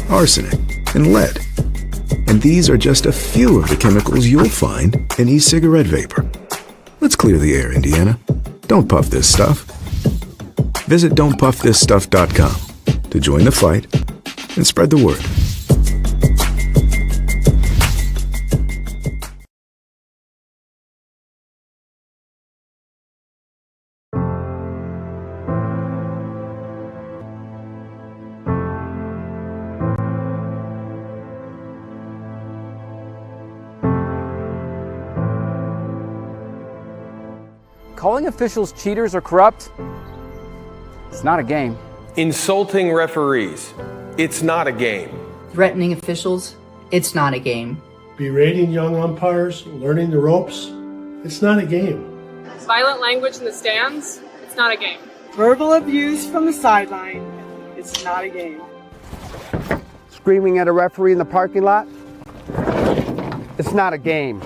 arsenic, and lead. And these are just a few of the chemicals you'll find in e-cigarette vapor. Let's clear the air, Indiana. Don't puff this stuff. Visit don'tpuffthisstuff.com to join the fight and spread the word. Calling officials cheaters or corrupt, it's not a game. Insulting referees, it's not a game. Threatening officials, it's not a game. Berating young umpires, learning the ropes, it's not a game. Violent language in the stands, it's not a game. Verbal abuse from the sideline, it's not a game. Screaming at a referee in the parking lot, it's not a game.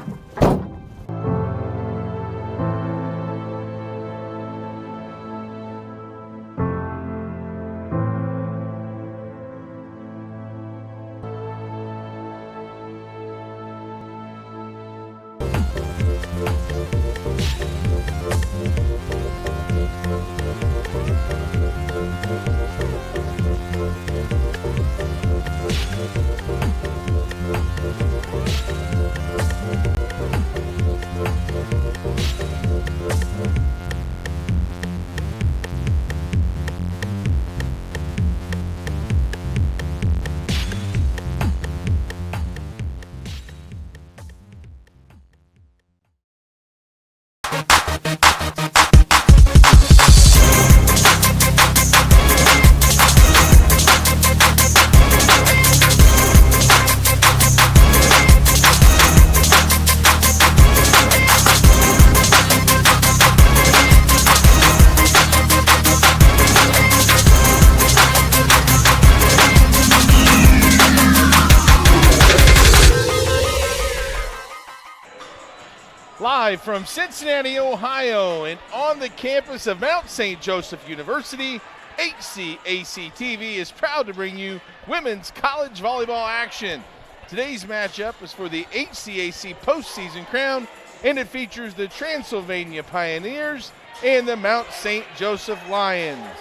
Live from Cincinnati, Ohio, and on the campus of Mount St. Joseph University, HCAC TV is proud to bring you women's college volleyball action. Today's matchup is for the HCAC postseason crown, and it features the Transylvania Pioneers and the Mount St. Joseph Lions.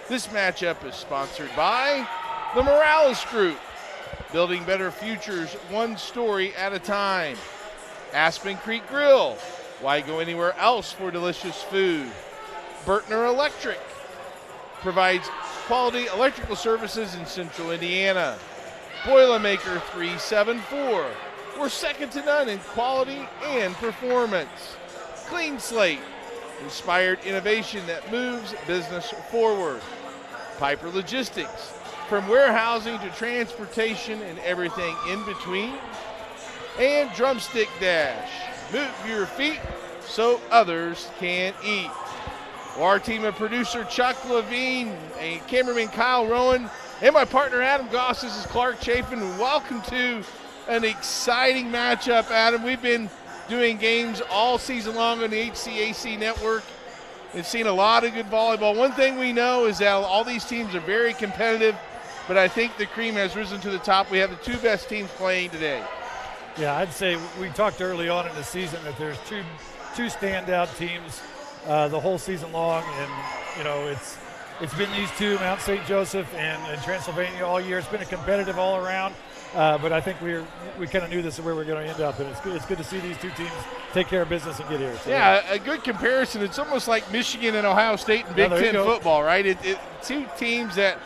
This matchup is sponsored by the Morales Group, building better futures one story at a time. Aspen Creek Grill, why go anywhere else for delicious food? Bertner Electric provides quality electrical services in central Indiana. Boilermaker 374, we're second to none in quality and performance. Clean Slate, inspired innovation that moves business forward. Piper Logistics, from warehousing to transportation and everything in between. And Drumstick Dash, move your feet so others can eat. Our team of producer Chuck Levine and cameraman Kyle Rowan and my partner Adam Goss. This is Clark Chafin. Welcome to an exciting matchup, Adam. We've been doing games all season long on the HCAC network. We've seen a lot of good volleyball. One thing we know is that all these teams are very competitive, but I think the cream has risen to the top. We have the two best teams playing today. Yeah, I'd say we talked early on in the season that there's two standout teams the whole season long, and you know it's been these two, Mount St. Joseph and Transylvania, all year. It's been a competitive all around, but I think we kind of knew this is where we're going to end up, and it's good to see these two teams take care of business and get here. So, yeah, a good comparison. It's almost like Michigan and Ohio State in Big Ten football, right? Two teams that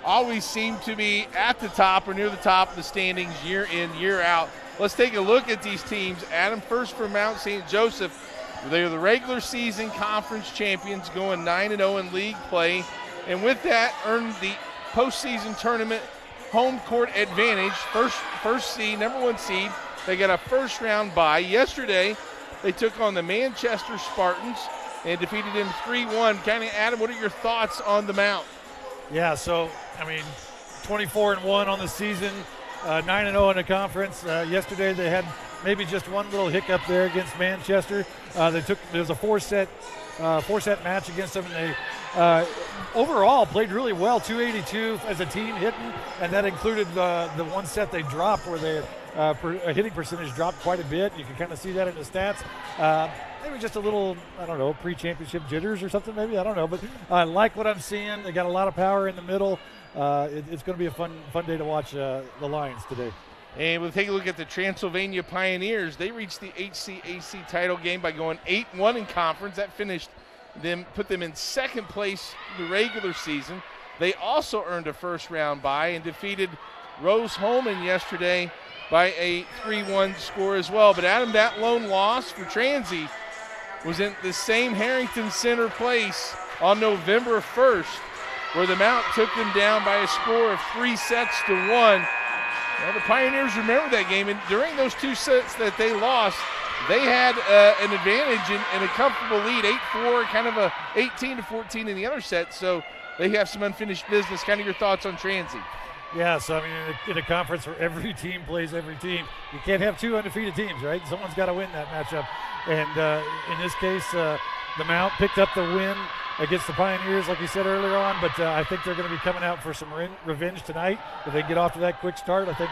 always seem to be at the top or near the top of the standings year in, year out. Let's take a look at these teams. Adam, first for Mount St. Joseph. They're the regular season conference champions, going 9-0 in league play, and with that earned the postseason tournament home court advantage. First seed, number one seed. They got a first round bye. Yesterday, they took on the Manchester Spartans and defeated them 3-1. Kind of, Adam, what are your thoughts on the Mount? Yeah, so, I mean, 24-1 on the season, 9-0 in the conference. Yesterday they had maybe just one little hiccup there against Manchester. There was a four-set 4-set match against them, and they overall played really well. 282 as a team hitting, and that included the one set they dropped where their hitting percentage dropped quite a bit. You can kind of see that in the stats. Maybe just a little, I don't know, pre-championship jitters or something maybe, I don't know. But I like what I'm seeing. They got a lot of power in the middle. It's going to be a fun day to watch the Lions today. And we'll take a look at the Transylvania Pioneers. They reached the HCAC title game by going 8-1 in conference. That put them in second place in the regular season. They also earned a first-round bye and defeated Rose-Hulman yesterday by a 3-1 score as well. But Adam, that lone loss for Transy was in the same Harrington Center place on November 1st, where the Mount took them down by a score of 3-1. Well, the Pioneers remember that game, and during those 2 sets that they lost, they had an advantage and a comfortable lead, 8-4, kind of a 18-14 in the other set, so they have some unfinished business. Kind of your thoughts on Transy? Yeah, so I mean, in a conference where every team plays every team, you can't have 2 undefeated teams, right? Someone's got to win that matchup. And in this case, the Mount picked up the win against the Pioneers, like you said earlier on, but I think they're going to be coming out for some revenge tonight. If they get off to that quick start, I think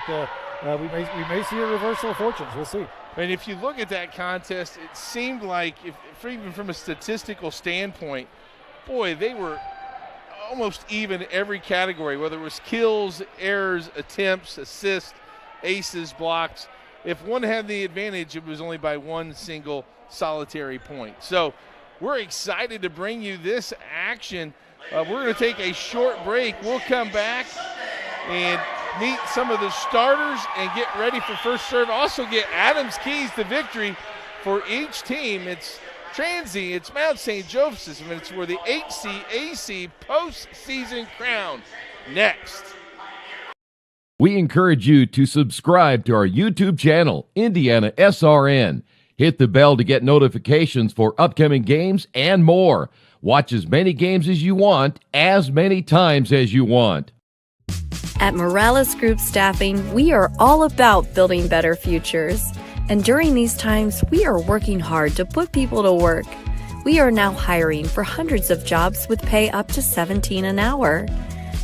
we may see a reversal of fortunes. We'll see. And if you look at that contest, it seemed like, even from a statistical standpoint, boy, they were almost even every category, whether it was kills, errors, attempts, assists, aces, blocks. If one had the advantage, it was only by one single solitary point. So we're excited to bring you this action. We're going to take a short break. We'll come back and meet some of the starters and get ready for first serve. Also get Adams' keys to victory for each team. It's Transy, it's Mount St. Joseph's, and it's for the HCAC postseason crown. Next. We encourage you to subscribe to our YouTube channel, IndianaSRN. Hit the bell to get notifications for upcoming games and more. Watch as many games as you want, as many times as you want. At Morales Group Staffing, we are all about building better futures. And during these times, we are working hard to put people to work. We are now hiring for hundreds of jobs with pay up to $17 an hour.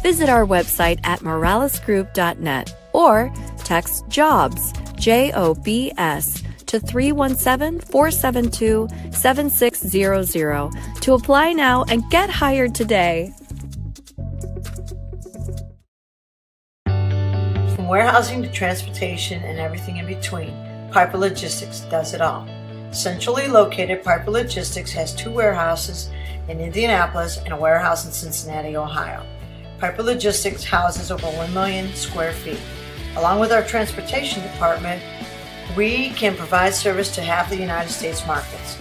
Visit our website at moralesgroup.net or text JOBS, JOBS, to 317-472-7600 to apply now and get hired today. From warehousing to transportation and everything in between, Piper Logistics does it all. Centrally located, Piper Logistics has 2 warehouses in Indianapolis and a warehouse in Cincinnati, Ohio. Piper Logistics houses over 1 million square feet. Along with our transportation department, we can provide service to half the United States markets.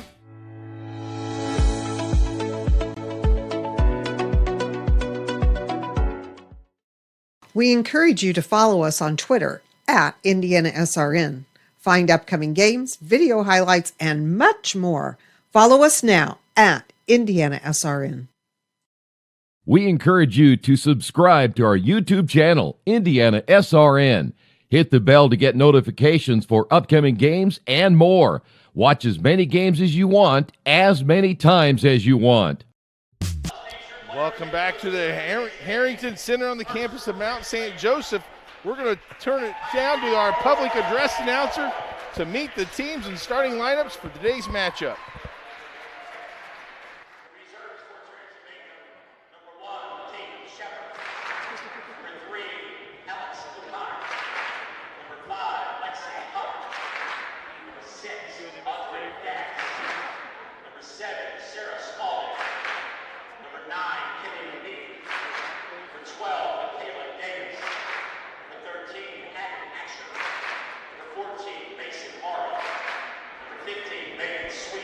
We encourage you to follow us on Twitter at IndianaSRN. Find upcoming games, video highlights, and much more. Follow us now at IndianaSRN. We encourage you to subscribe to our YouTube channel, IndianaSRN. Hit the bell to get notifications for upcoming games and more. Watch as many games as you want, as many times as you want. Welcome back to the Harrington Center on the campus of Mount St. Joseph. We're going to turn it down to our public address announcer to meet the teams and starting lineups for today's matchup. Number 14, Mason Morrow. Number 15, Megan Sweet.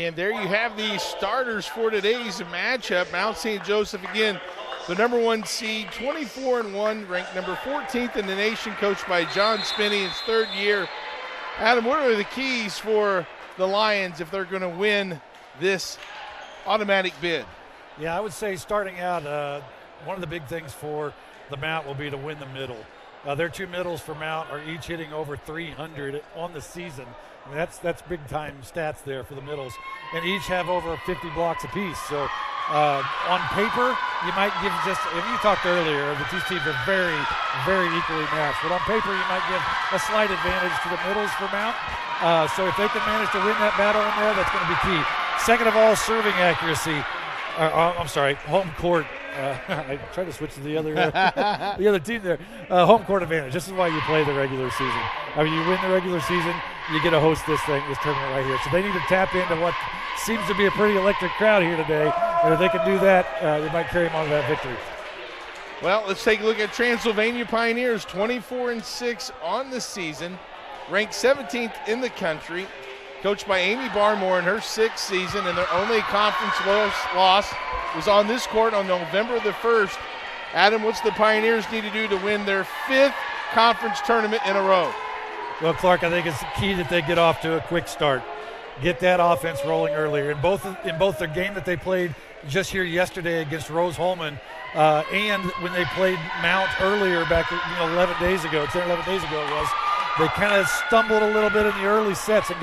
And there you have the starters for today's matchup. Mount St. Joseph, again, the number 1 seed, 24-1, ranked number 14th in the nation, coached by John Spinney, his 3rd year. Adam, what are the keys for the Lions if they're going to win this automatic bid? Yeah, I would say starting out, one of the big things for the Mount will be to win the middle. Their 2 middles for Mount are each hitting over 300 on the season. I mean, that's big-time stats there for the middles. And each have over 50 blocks apiece. So on paper, you might give just – if you talked earlier that these teams are very, very equally matched. But on paper, you might give a slight advantage to the middles for Mount. So if they can manage to win that battle in there, that's going to be key. Second of all, serving accuracy. Home court. I tried to switch to the other the other team there. Home court advantage. This is why you play the regular season. I mean, you win the regular season, you get to host this tournament right here. So they need to tap into what seems to be a pretty electric crowd here today. And if they can do that, they might carry them on to that victory. Well, let's take a look at Transylvania Pioneers, 24-6 on the season, ranked 17th in the country. Coached by Amy Barmore in her 6th season, and their only conference loss was on this court on November the 1st. Adam, what's the Pioneers need to do to win their 5th conference tournament in a row? Well, Clark, I think it's key that they get off to a quick start. Get that offense rolling earlier. In both the game that they played just here yesterday against Rose-Hulman and when they played Mount earlier back 11 days ago it was, they kind of stumbled a little bit in the early sets and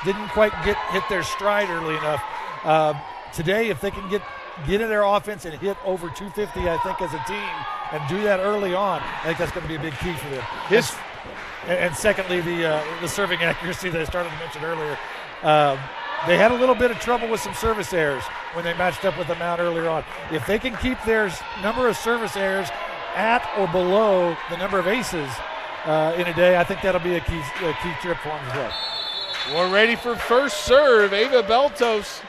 didn't quite hit their stride early enough. Today, if they can get in their offense and hit over 250, I think, as a team, and do that early on, I think that's going to be a big key for them. And secondly, the serving accuracy that I started to mention earlier. They had a little bit of trouble with some service errors when they matched up with the Mount earlier on. If they can keep their number of service errors at or below the number of aces in a day, I think that'll be a key trip for them as well. We're ready for first serve. Ava Beltos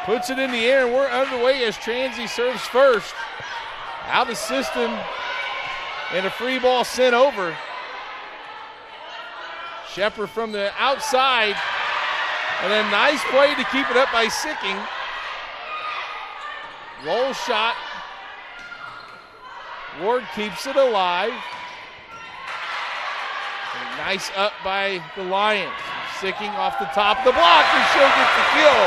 puts it in the air, and we're underway as Transy serves first. Out of system, and a free ball sent over. Shepard from the outside, and a nice play to keep it up by Sicking. Roll shot. Ward keeps it alive. Nice up by the Lions. Sicking off the top of the block, and she'll get the kill.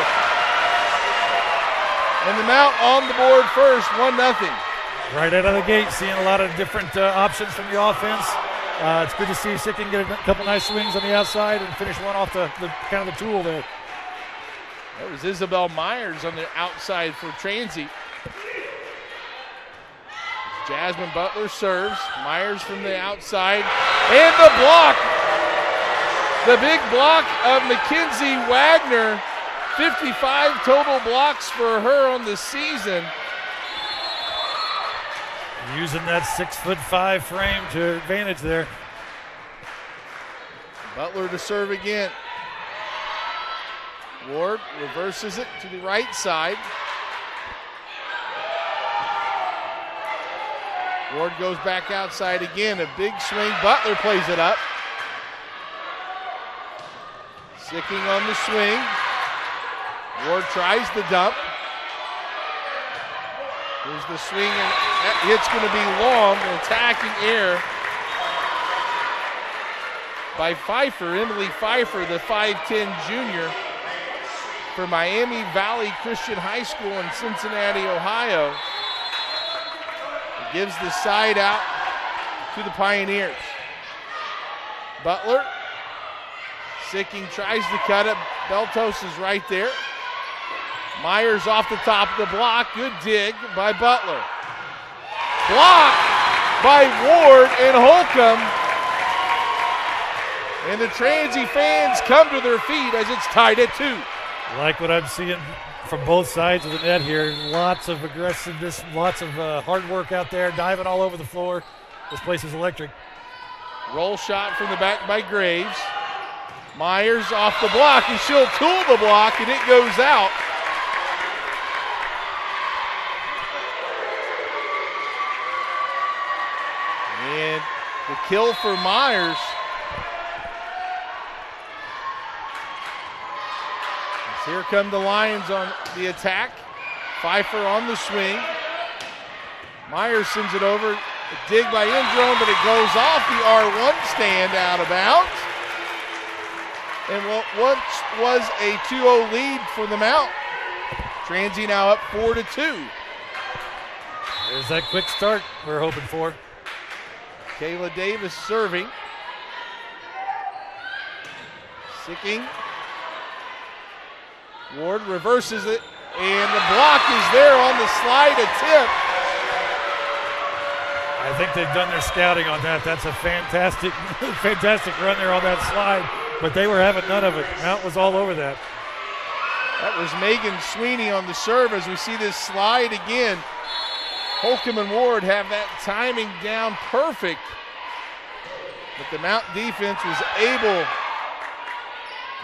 And the Mount on the board first, 1-0. Right out of the gate, seeing a lot of different options from the offense. It's good to see Sicking get a couple nice swings on the outside and finish one off the kind of the tool there. That was Isabel Myers on the outside for Transy. Jasmine Butler serves. Myers from the outside. And the block. The big block of Mackenzie Wagner. 55 total blocks for her on the season. Using that 6'5" frame to advantage there. Butler to serve again. Ward reverses it to the right side. Ward goes back outside again. A big swing. Butler plays it up. Sicking on the swing. Ward tries the dump. Here's the swing, and that hit's going to be long. An attacking error by Pfeiffer, Emily Pfeiffer, the 5'10 junior for Miami Valley Christian High School in Cincinnati, Ohio. It gives the side out to the Pioneers. Butler, Sicking tries to cut it. Beltos is right there. Myers off the top of the block. Good dig by Butler. Blocked by Ward and Holcomb. And the Transy fans come to their feet as it's tied at 2. Like what I'm seeing from both sides of the net here. Lots of aggressiveness, lots of hard work out there, diving all over the floor. This place is electric. Roll shot from the back by Graves. Myers off the block, and she'll tool the block, and it goes out. And the kill for Myers. Here come the Lions on the attack. Pfeiffer on the swing. Myers sends it over. A dig by Indrone, but it goes off the R1 stand out of bounds. And what once was a 2-0 lead for the Mount. Transy now up 4-2. There's that quick start we're hoping for. Kayla Davis serving. Sicking. Ward reverses it, and the block is there on the slide attempt. I think they've done their scouting on that. That's a fantastic, fantastic run there on that slide, but they were having none of it. Mount was all over that. That was Megan Sweeney on the serve as we see this slide again. Holcomb and Ward have that timing down perfect, but the Mount defense was able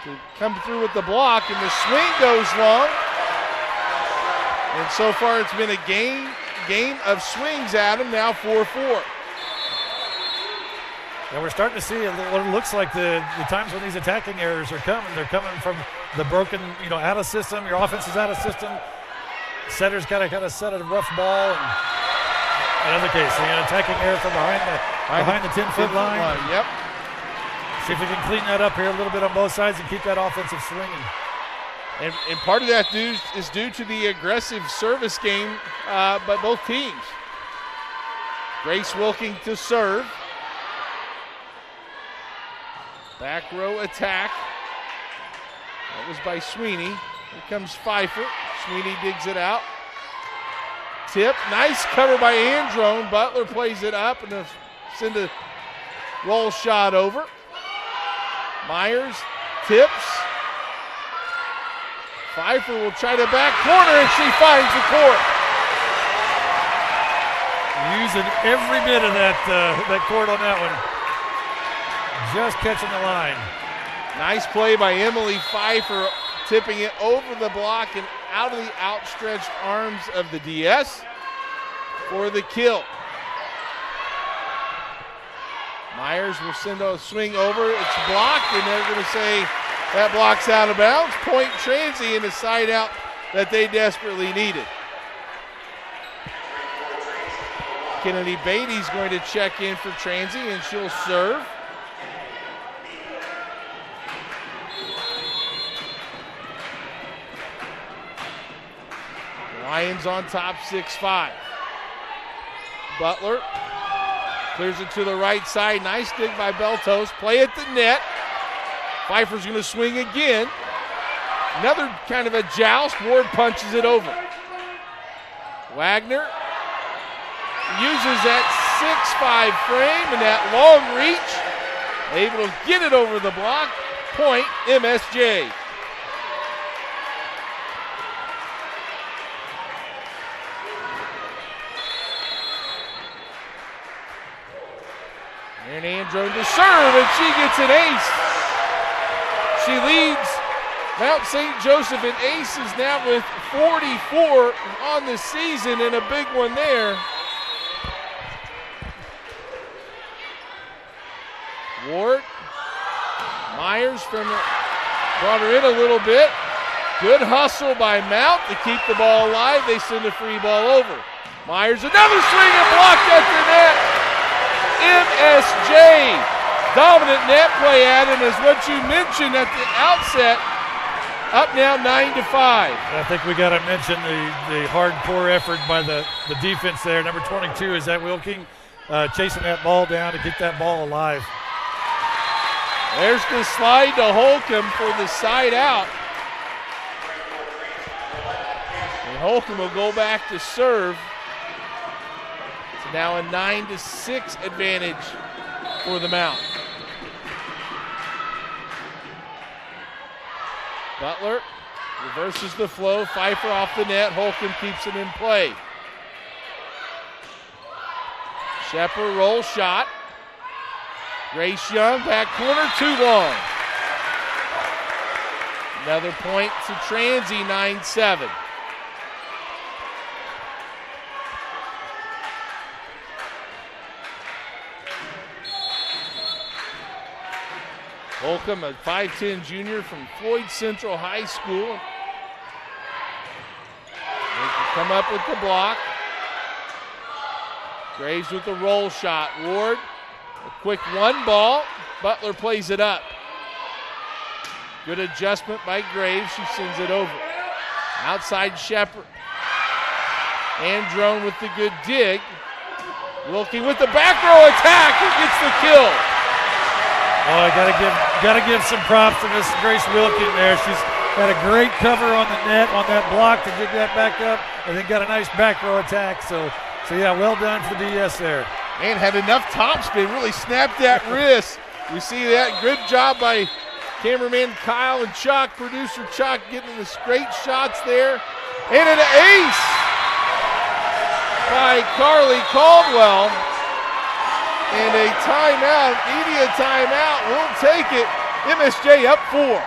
to come through with the block, and the swing goes long. And so far it's been a game of swings at him, now 4-4. And we're starting to see what it looks like the times when these attacking errors are coming. They're coming from the broken, out of system. Your offense is out of system. Setter's got to kind of set a rough ball. And another case, an attacking error from behind the 10-foot line. Yep. See if we can clean that up here a little bit on both sides and keep that offensive swinging. And part of that is due to the aggressive service game by both teams. Grace Wilking to serve. Back row attack. That was by Sweeney. Here comes Pfeiffer. Sweeney digs it out. Tip. Nice cover by Androne. Butler plays it up and send a roll shot over. Myers tips. Pfeiffer will try to back corner, and she finds the court. Using every bit of that court on that one. Just catching the line. Nice play by Emily Pfeiffer, tipping it over the block and out of the outstretched arms of the DS for the kill. Myers will send a swing over. It's blocked, and they're going to say that block's out of bounds. Point Transy in the side out that they desperately needed. Kennedy Beatty's going to check in for Transy, and she'll serve. Lions on top, 6-5. Butler clears it to the right side. Nice dig by Beltos. Play at the net. Pfeiffer's going to swing again. Another kind of a joust. Ward punches it over. Wagner uses that 6'5" frame and that long reach. Able to get it over the block. Point MSJ. And Androne to serve, and she gets an ace. She leads Mount St. Joseph in aces now with 44 on the season, and a big one there. Ward, Myers brought her in a little bit. Good hustle by Mount to keep the ball alive. They send a free ball over. Myers, another swing and blocked at the net. MSJ, dominant net play, Adam, is what you mentioned at the outset. Up now 9-5. I think we got to mention the hardcore effort by the defense there. Number 22 is that Wilking chasing that ball down to get that ball alive. There's the slide to Holcomb for the side out. And Holcomb will go back to serve. It's now a 9-6 advantage for the Mount. Butler reverses the flow. Pfeiffer off the net. Holcomb keeps it in play. Shepard roll shot. Grace Young, back corner, too long. Another point to Transy, 9-7. Holcomb, a 5'10" junior from Floyd Central High School. They can come up with the block. Graves with the roll shot. Ward, a quick one ball. Butler plays it up. Good adjustment by Graves. She sends it over. Outside Shepard. Androne with the good dig. Wilkie with the back row attack. Who gets the kill? Oh, I gotta give some props to Miss Grace Wilkin there. She's had a great cover on the net on that block to dig that back up, and then got a nice back row attack. So yeah, well done for the DS there. And had enough topspin, really snapped that wrist. We see that. Good job by cameraman Kyle and Chuck, producer Chuck, getting the straight shots there. And an ace by Carly Caldwell. And a timeout, media timeout, we'll take it. MSJ up 4.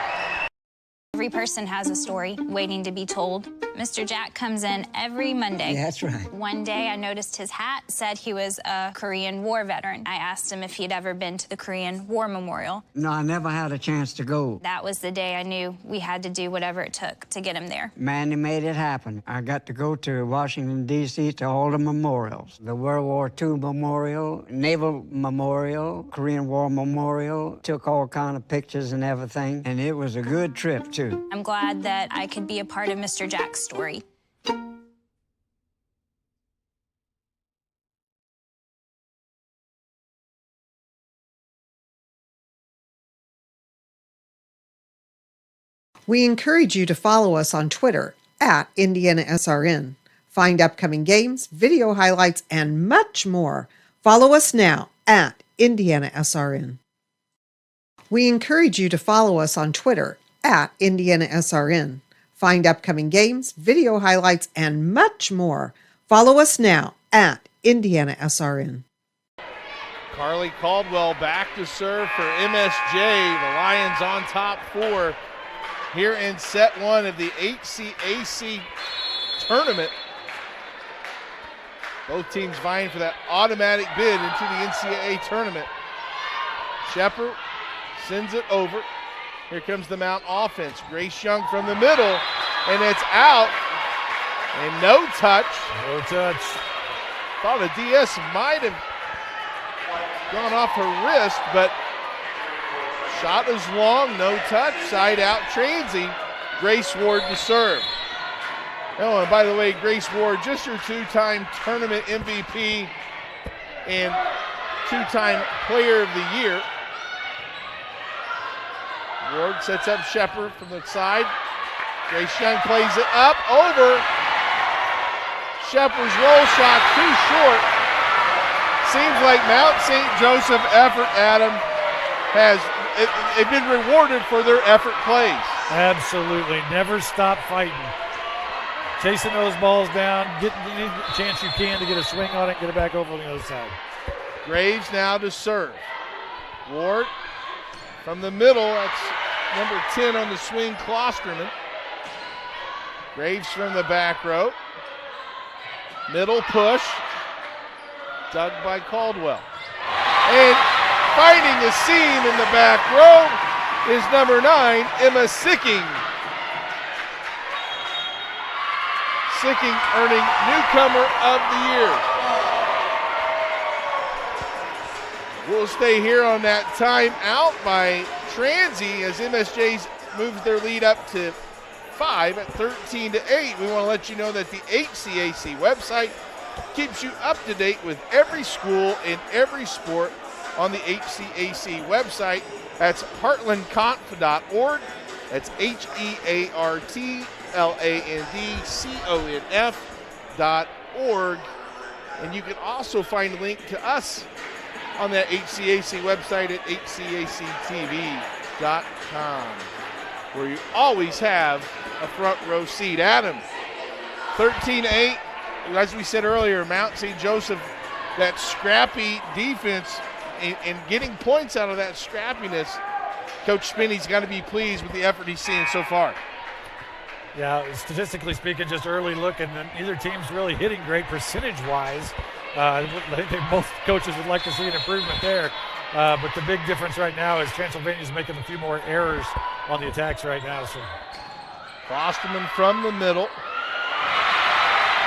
Every person has a story waiting to be told. Mr. Jack comes in every Monday. Yeah, that's right. One day I noticed his hat said he was a Korean War veteran. I asked him if he'd ever been to the Korean War Memorial. No, I never had a chance to go. That was the day I knew we had to do whatever it took to get him there. Manny made it happen. I got to go to Washington, D.C. to all the memorials. The World War II Memorial, Naval Memorial, Korean War Memorial. Took all kind of pictures and everything, and it was a good trip, too. I'm glad that I could be a part of Mr. Jack's story. We encourage you to follow us on Twitter at IndianaSRN. Find upcoming games, video highlights, and much more. Follow us now at IndianaSRN. We encourage you to follow us on Twitter at IndianaSRN. Find upcoming games, video highlights, and much more. Follow us now at IndianaSRN. Carly Caldwell back to serve for MSJ. The Lions on top 4 here in set 1 of the HCAC tournament. Both teams vying for that automatic bid into the NCAA tournament. Shepard sends it over. Here comes the Mount offense. Grace Young from the middle, and it's out. And no touch. No touch. Thought the DS might have gone off her wrist, but shot is long, no touch. Side out, Transy. Grace Ward to serve. Oh, and by the way, Grace Ward, just your 2-time tournament MVP and 2-time player of the year. Ward sets up Shepard from the side. Grace Young plays it up, over. Shepard's roll shot too short. Seems like Mount St. Joseph effort, Adam, they've been rewarded for their effort plays. Absolutely. Never stop fighting. Chasing those balls down, getting any chance you can to get a swing on it, get it back over on the other side. Graves now to serve. Ward from the middle, that's number 10 on the swing, Klosterman. Graves from the back row. Middle push, dug by Caldwell. And finding a seam in the back row is number 9, Emma Sicking. Sicking earning Newcomer of the Year. We'll stay here on that timeout by Transy as MSJ's moves their lead up to 5 at 13-8. We want to let you know that the HCAC website keeps you up to date with every school and every sport on the HCAC website. That's heartlandconf.org. That's HEARTLANDCONF.org. And you can also find a link to us on that HCAC website at hcactv.com, where you always have a front row seat. Adam, 13-8, as we said earlier, Mount St. Joseph, that scrappy defense and getting points out of that scrappiness. Coach Spinney's got to be pleased with the effort he's seeing so far. Yeah, statistically speaking, just early look, and neither team's really hitting great percentage-wise. I think most coaches would like to see an improvement there. But the big difference right now is Transylvania's making a few more errors on the attacks right now. So Klosterman from the middle.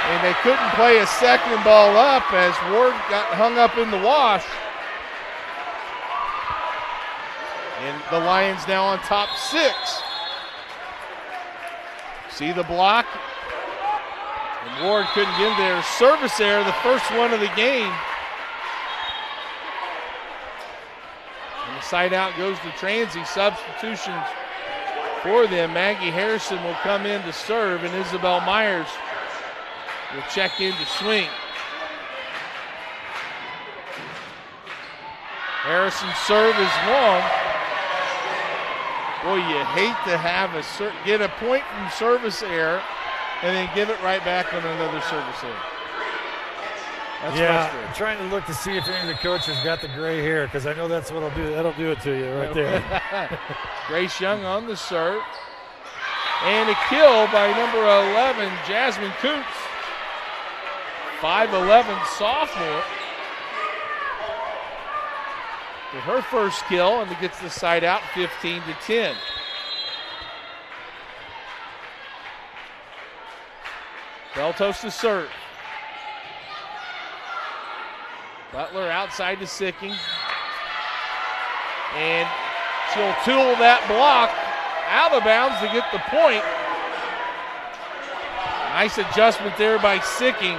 And they couldn't play a second ball up as Ward got hung up in the wash. And the Lions now on top 6. See the block. And Ward couldn't get there. Service error, the first one of the game. And the side out goes to Transy. Substitutions for them. Maggie Harrison will come in to serve, and Isabel Myers will check in to swing. Harrison's serve is long. Boy, you hate to have get a point from service error and then give it right back on another service error. That's frustrating. Trying to look to see if any of the coaches got the gray hair, because I know that's what it'll do. That'll do it to you right there. Grace Young on the serve. And a kill by number 11, Jasmine Coots. 5'11" sophomore. With her first kill, and it gets the side out 15-10. Beltos to serve. Butler outside to Sicking. And she'll tool that block out of bounds to get the point. Nice adjustment there by Sicking.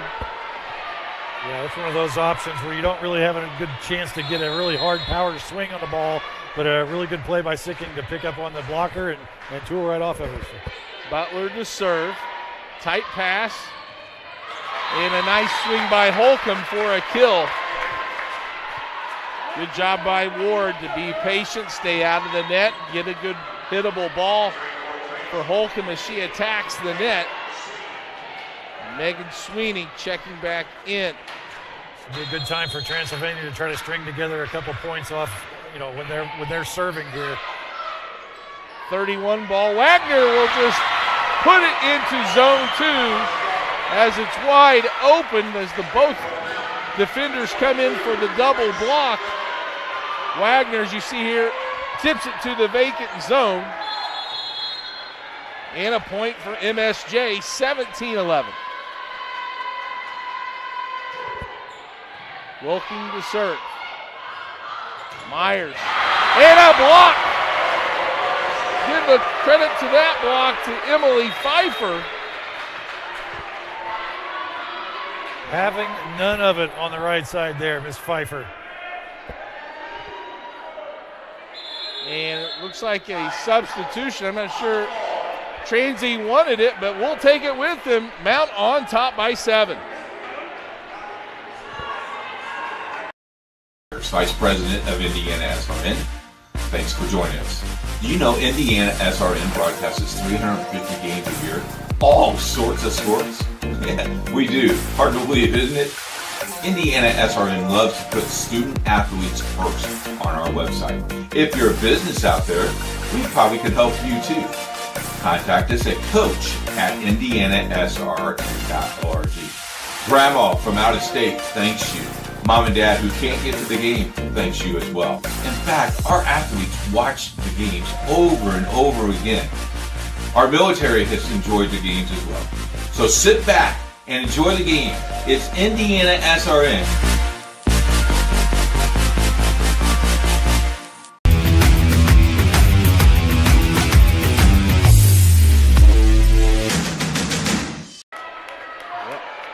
Yeah, that's one of those options where you don't really have a good chance to get a really hard power swing on the ball, but a really good play by Sicking to pick up on the blocker and tool right off of it. Butler to serve. Tight pass. And a nice swing by Holcomb for a kill. Good job by Ward to be patient, stay out of the net, get a good hittable ball for Holcomb as she attacks the net. Megan Sweeney checking back in. It'll be a good time for Transylvania to try to string together a couple points off, when they're serving here. 31 ball. Wagner will just put it into zone 2 as it's wide open as the both defenders come in for the double block. Wagner, as you see here, tips it to the vacant zone. And a point for MSJ, 17-11. Wilking to serve. Myers. And a block. Give the credit to that block to Emily Pfeiffer. Having none of it on the right side there, Miss Pfeiffer. And it looks like a substitution. I'm not sure Transy wanted it, but we'll take it with them. Mount on top by 7. Vice President of IndianaSRN. Thanks for joining us. Do you know IndianaSRN broadcasts 350 games a year? All sorts of sports? Yeah, we do. Hard to believe, isn't it? IndianaSRN loves to put student athletes first on our website. If you're a business out there, we probably could help you too. Contact us at coach@indianasrn.org. Grandma from out of state thanks you. Mom and Dad who can't get to the game thanks you as well. In fact, our athletes watch the games over and over again. Our military has enjoyed the games as well. So sit back and enjoy the game. It's IndianaSRN.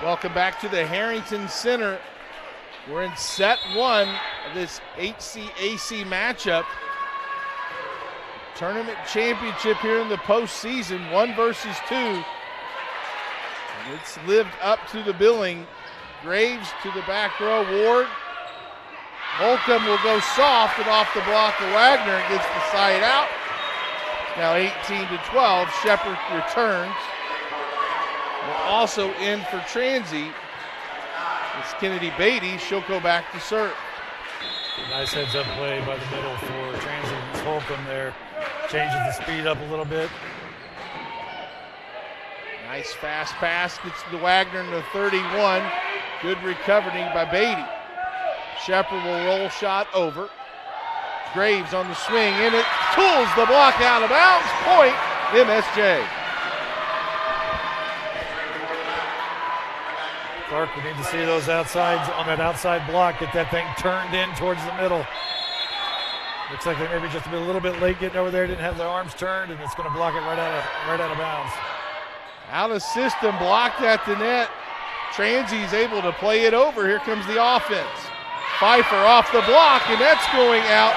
Welcome back to the Harrington Center. We're in set 1 of this HCAC matchup. Tournament championship here in the postseason, 1 versus 2. And it's lived up to the billing. Graves to the back row. Ward. Holcomb will go soft and off the block of Wagner and gets the side out. Now 18-12. Shepard returns. We're also in for Transy. It's Kennedy Beatty. She'll go back to serve. Nice heads-up play by the middle for Transy. Holcomb there. Changes the speed up a little bit. Nice fast pass. Gets to Wagner in the 31. Good recovery by Beatty. Shepard will roll shot over. Graves on the swing in it. Tools the block out of bounds. Point MSJ. Clark, we need to see those outsides on that outside block. Get that thing turned in towards the middle. Looks like they maybe just a little bit late getting over there. Didn't have their arms turned, and it's going to block it right out of bounds. Out of system, blocked at the net. Transy's able to play it over. Here comes the offense. Pfeiffer off the block, and that's going out.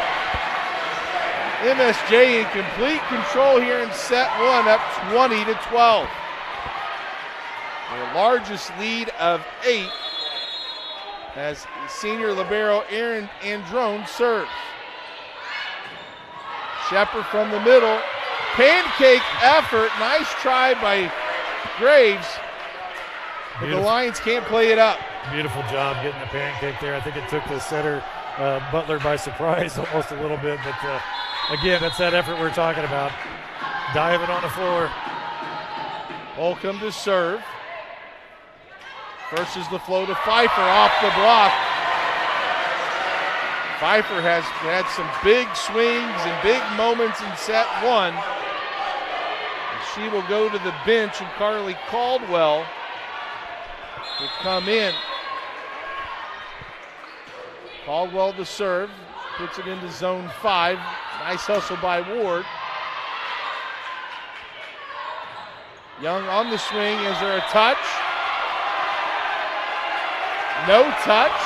MSJ in complete control here in set 1, up 20-12. Their largest lead of 8 as senior libero Aaron Androne serves. Shepard from the middle. Pancake effort. Nice try by Graves. But the Lions can't play it up. Beautiful job getting the pancake there. I think it took the setter Butler by surprise almost a little bit. But again, that's that effort we're talking about. Diving on the floor. Holcomb to serve. Versus the flow to Pfeiffer off the block. Pfeiffer has had some big swings and big moments in set 1. She will go to the bench, and Carly Caldwell will come in. Caldwell to serve, puts it into zone 5. Nice hustle by Ward. Young on the swing. Is there a touch? No touch.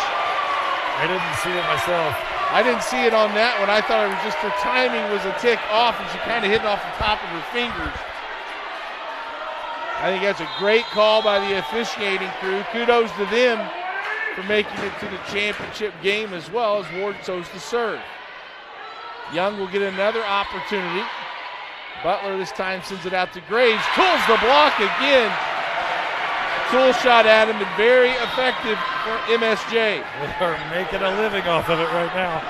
I didn't see it myself. I didn't see it on that one. I thought it was just her timing was a tick off, and she kind of hit it off the top of her fingers. I think that's a great call by the officiating crew. Kudos to them for making it to the championship game as well as Ward chose to serve. Young will get another opportunity. Butler this time sends it out to Graves. Tools the block again. Tool shot at him and very effective for MSJ. They're making a living off of it right now.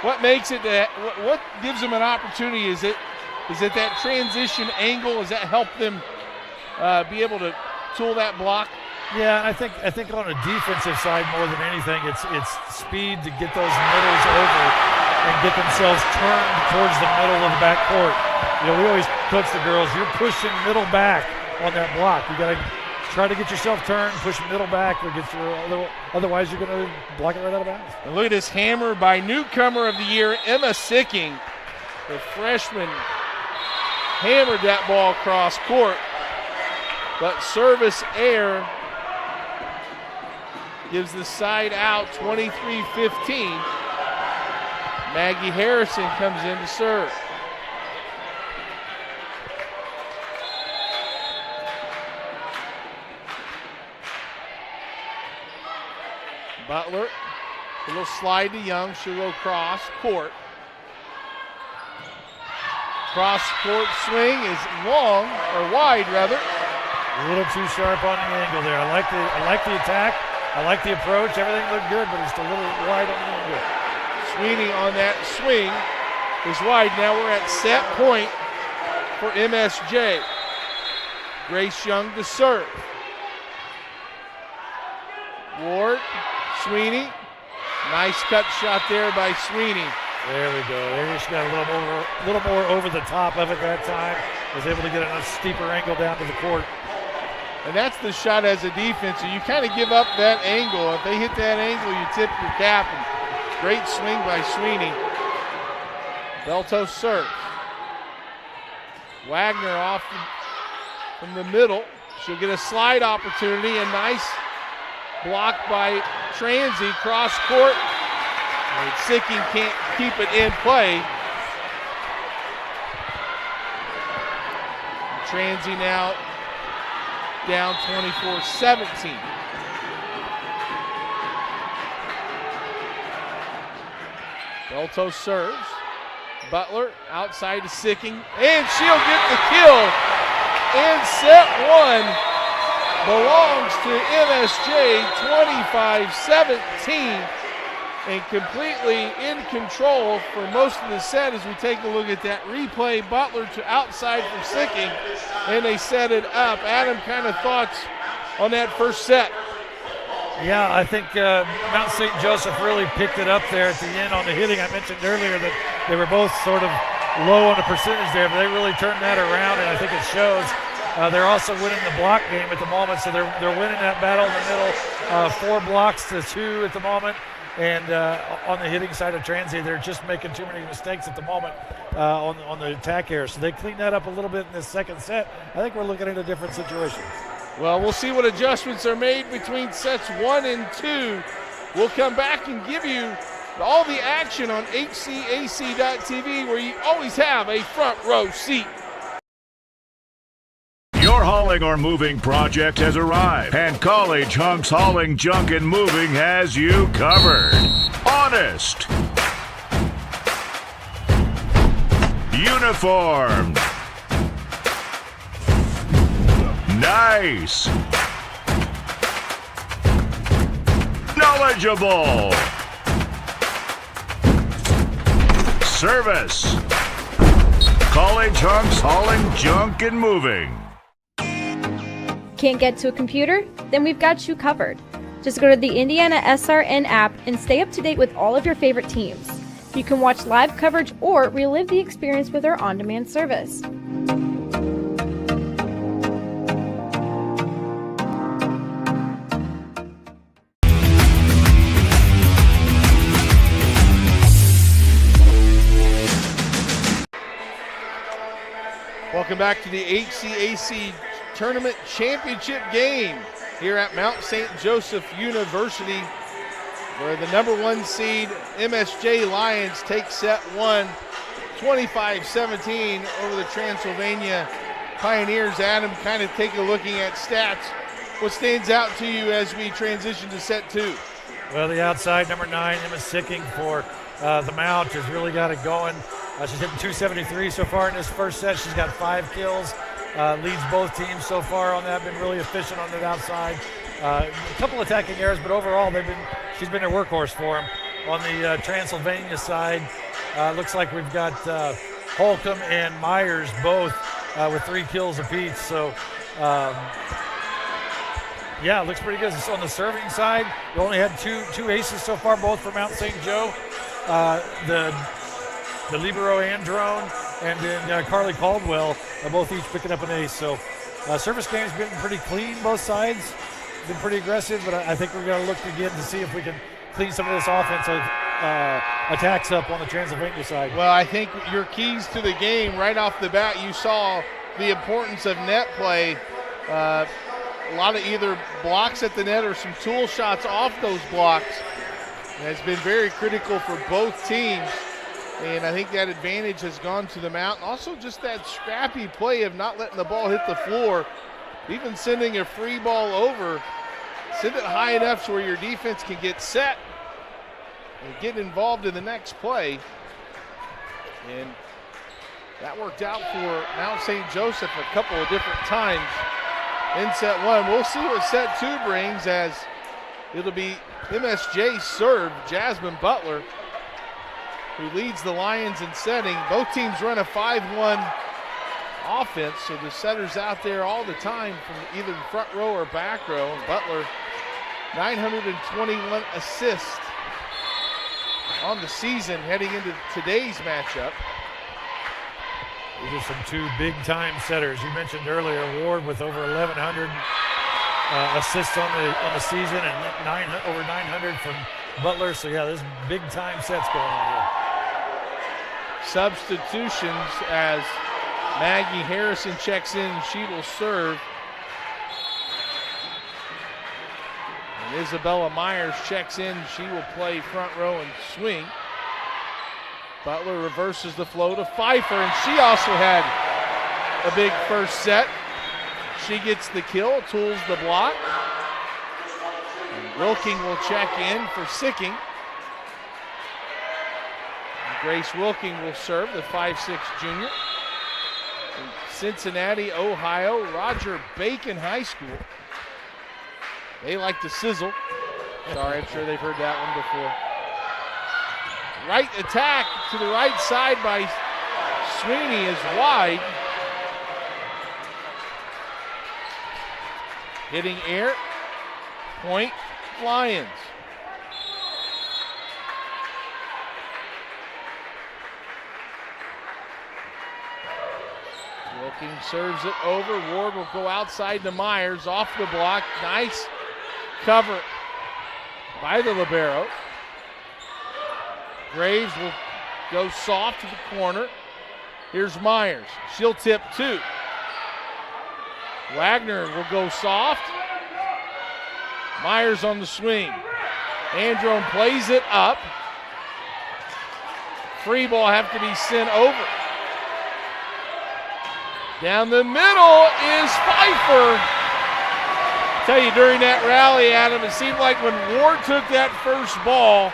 What makes it that? What gives them an opportunity? Is it that transition angle? Does that help them be able to tool that block? Yeah, I think on a defensive side more than anything, it's speed to get those middles over and get themselves turned towards the middle of the backcourt. You know, we always coach the girls, you're pushing middle back on that block. You got to try to get yourself turned, push middle back, or otherwise you're going to block it right out of bounds. And look at this hammer by newcomer of the year, Emma Sicking. The freshman hammered that ball across court, but service error gives the side out 23-15. Maggie Harrison comes in to serve. Butler, a little slide to Young. She'll go cross court. Cross court swing is long, or wide rather. A little too sharp on the angle there. I like the attack. I like the approach. Everything looked good, but it's a little wide on the angle. Sweeney on that swing is wide. Now we're at set point for MSJ. Grace Young to serve. Ward, Sweeney. Nice cut shot there by Sweeney. There we go. They just got a little more over the top of it that time. Was able to get a steeper angle down to the court. And that's the shot as a defense. So you kind of give up that angle. If they hit that angle, you tip your cap. And great swing by Sweeney. Belto serves. Wagner off from the middle. She'll get a slide opportunity. A nice block by Transy. Cross court. Sicking can't keep it in play. Transy now down 24-17. Belto serves. Butler outside to Sicking, and she'll get the kill. And set one belongs to MSJ, 25-17. And completely in control for most of the set as we take a look at that replay. Butler to outside from Sicking, and they set it up. Adam, kind of thoughts on that first set? Yeah, I think Mount St. Joseph really picked it up there at the end on the hitting. I mentioned earlier that they were both sort of low on the percentage there, but they really turned that around, and I think it shows. They're also winning the block game at the moment, so they're winning that battle in the middle. 4 blocks to 2 at the moment. And on the hitting side of Transy, they're just making too many mistakes at the moment on the attack here. So they cleaned that up a little bit in this second set. I think we're looking at a different situation. Well, we'll see what adjustments are made between sets 1 and 2. We'll come back and give you all the action on HCAC.tv, where you always have a front row seat. Your hauling or moving project has arrived, and College Hunks Hauling, Junk, and Moving has you covered. Honest. Uniformed. Nice. Knowledgeable. Service. College Hunks Hauling, Junk, and Moving. Can't get to a computer? Then we've got you covered. Just go to the IndianaSRN app and stay up to date with all of your favorite teams. You can watch live coverage or relive the experience with our on-demand service. Welcome back to the HCAC Tournament Championship game here at Mount St. Joseph University, where the number 1 seed MSJ Lions take set 1, 25-17 over the Transylvania Pioneers. Adam, kind of take a looking at stats. What stands out to you as we transition to set 2? Well, the outside number 9, Emma Sicking for the Mount, has really got it going. She's hitting 273 so far in this first set. She's got 5 kills. Leads both teams so far on that, been really efficient on the outside. A couple attacking errors, but overall she's been a workhorse for them. On the Transylvania side, looks like we've got Holcomb and Myers both with 3 kills apiece. So, yeah, it looks pretty good. On the serving side, we only had two aces so far, both for Mount St. Joe. The libero Androne and then Carly Caldwell are both each picking up an ace. So service game's been pretty clean, both sides. Been pretty aggressive, but I think we're going to look again to see if we can clean some of this offensive attacks up on the Transylvania side. Well, I think your keys to the game right off the bat, you saw the importance of net play. A lot of either blocks at the net or some tool shots off those blocks. And it's been very critical for both teams. And I think that advantage has gone to the Mount. Also just that scrappy play of not letting the ball hit the floor, even sending a free ball over. Send it high enough so where your defense can get set and get involved in the next play. And that worked out for Mount St. Joseph a couple of different times in set one. We'll see what set two brings, as it'll be MSJ's serve, Jasmine Butler, who leads the Lions in setting. Both teams run a 5-1 offense, so the setter's out there all the time from either the front row or back row. And Butler, 921 assists on the season heading into today's matchup. These are some two big-time setters. You mentioned earlier Ward with over 1,100 assists on the season, and over 900 from Butler. So yeah, there's big-time sets going on here. Substitutions as Maggie Harrison checks in. She will serve. And Isabella Myers checks in. She will play front row and swing. Butler reverses the flow to Pfeiffer, and she also had a big first set. She gets the kill, tools the block. And Wilking will check in for Sicking. And Grace Wilking will serve, the 5'6" junior. From Cincinnati, Ohio, Roger Bacon High School. They like to sizzle. Sorry, I'm sure they've heard that one before. Right attack to the right side by Sweeney is wide. Hitting air, point, Lions. Wilking serves it over. Ward will go outside to Myers, off the block. Nice cover by the libero. Graves will go soft to the corner. Here's Myers. She'll tip two. Wagner will go soft. Myers on the swing. Androne plays it up. Free ball have to be sent over. Down the middle is Pfeiffer. Tell you, during that rally, Adam, it seemed like when Ward took that first ball,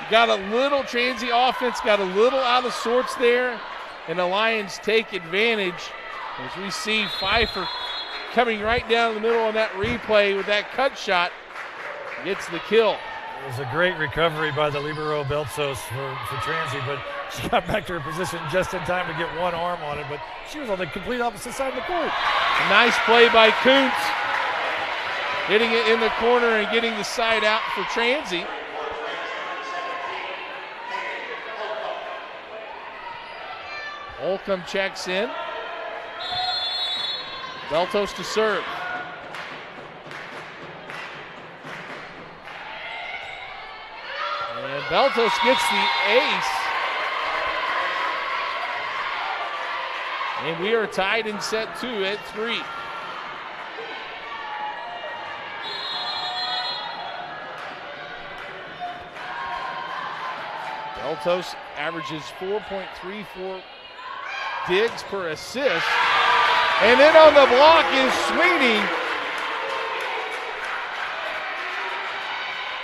got a little transient offense, got a little out of sorts there, and the Lions take advantage as we see Pfeiffer coming right down the middle on that replay with that cut shot, gets the kill. It was a great recovery by the libero Beltsos for Transy, but she got back to her position just in time to get one arm on it, but she was on the complete opposite side of the court. A nice play by Kuntz, hitting it in the corner and getting the side out for Transy. Holcomb checks in. Beltos to serve. And Beltos gets the ace. And we are tied in set two at 3. Beltos averages 4.34 digs per assist. And then on the block is Sweeney.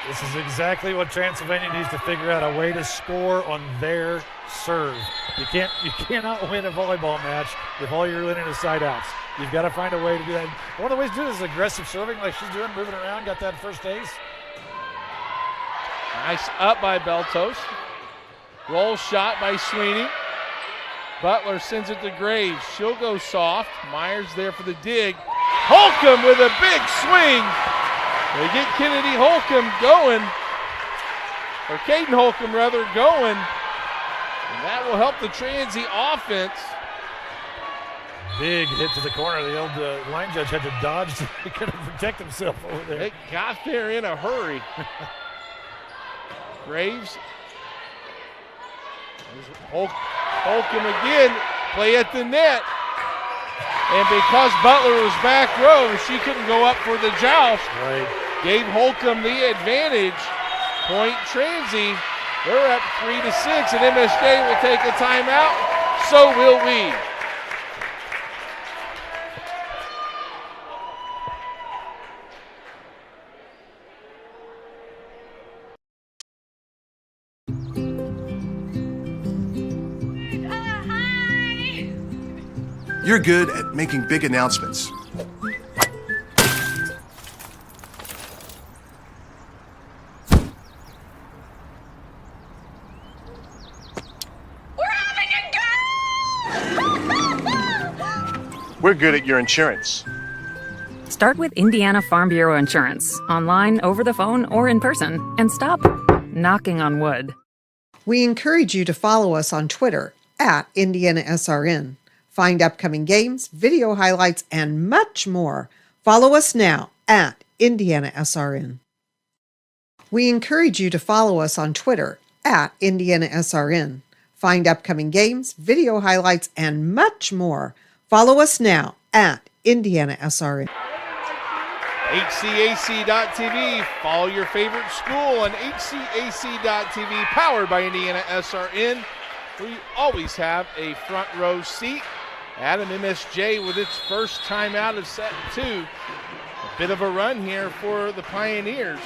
This is exactly what Transylvania needs to figure out, a way to score on their serve. You cannot win a volleyball match if all you're winning is side outs. You've got to find a way to do that. One of the ways to do this is aggressive serving like she's doing, moving around, got that first ace. Nice up by Beltos. Roll shot by Sweeney. Butler sends it to Graves. She'll go soft. Myers there for the dig. Holcomb with a big swing. They get Kennedy Holcomb going, or Caden Holcomb rather, going. And that will help the Transy offense. Big hit to the corner. The old line judge had to dodge to kind of protect himself over there. They got there in a hurry. Graves. Holcomb again, play at the net. And because Butler was back row, she couldn't go up for the joust. Right. Gave Holcomb the advantage. Point Transy. They're up 3-6, and MSJ will take a timeout. So will we. You're good at making big announcements. We're good at your insurance. Start with Indiana Farm Bureau Insurance, online, over the phone, or in person, and stop knocking on wood. We encourage you to follow us on Twitter at IndianaSRN. Find upcoming games, video highlights, and much more. Follow us now at IndianaSRN. We encourage you to follow us on Twitter at IndianaSRN. Find upcoming games, video highlights, and much more. Follow us now at IndianaSRN. HCAC.TV. Follow your favorite school on HCAC.TV, powered by IndianaSRN, where you always have a front row seat. Adam, MSJ with its first time out of set 2. A bit of a run here for the Pioneers.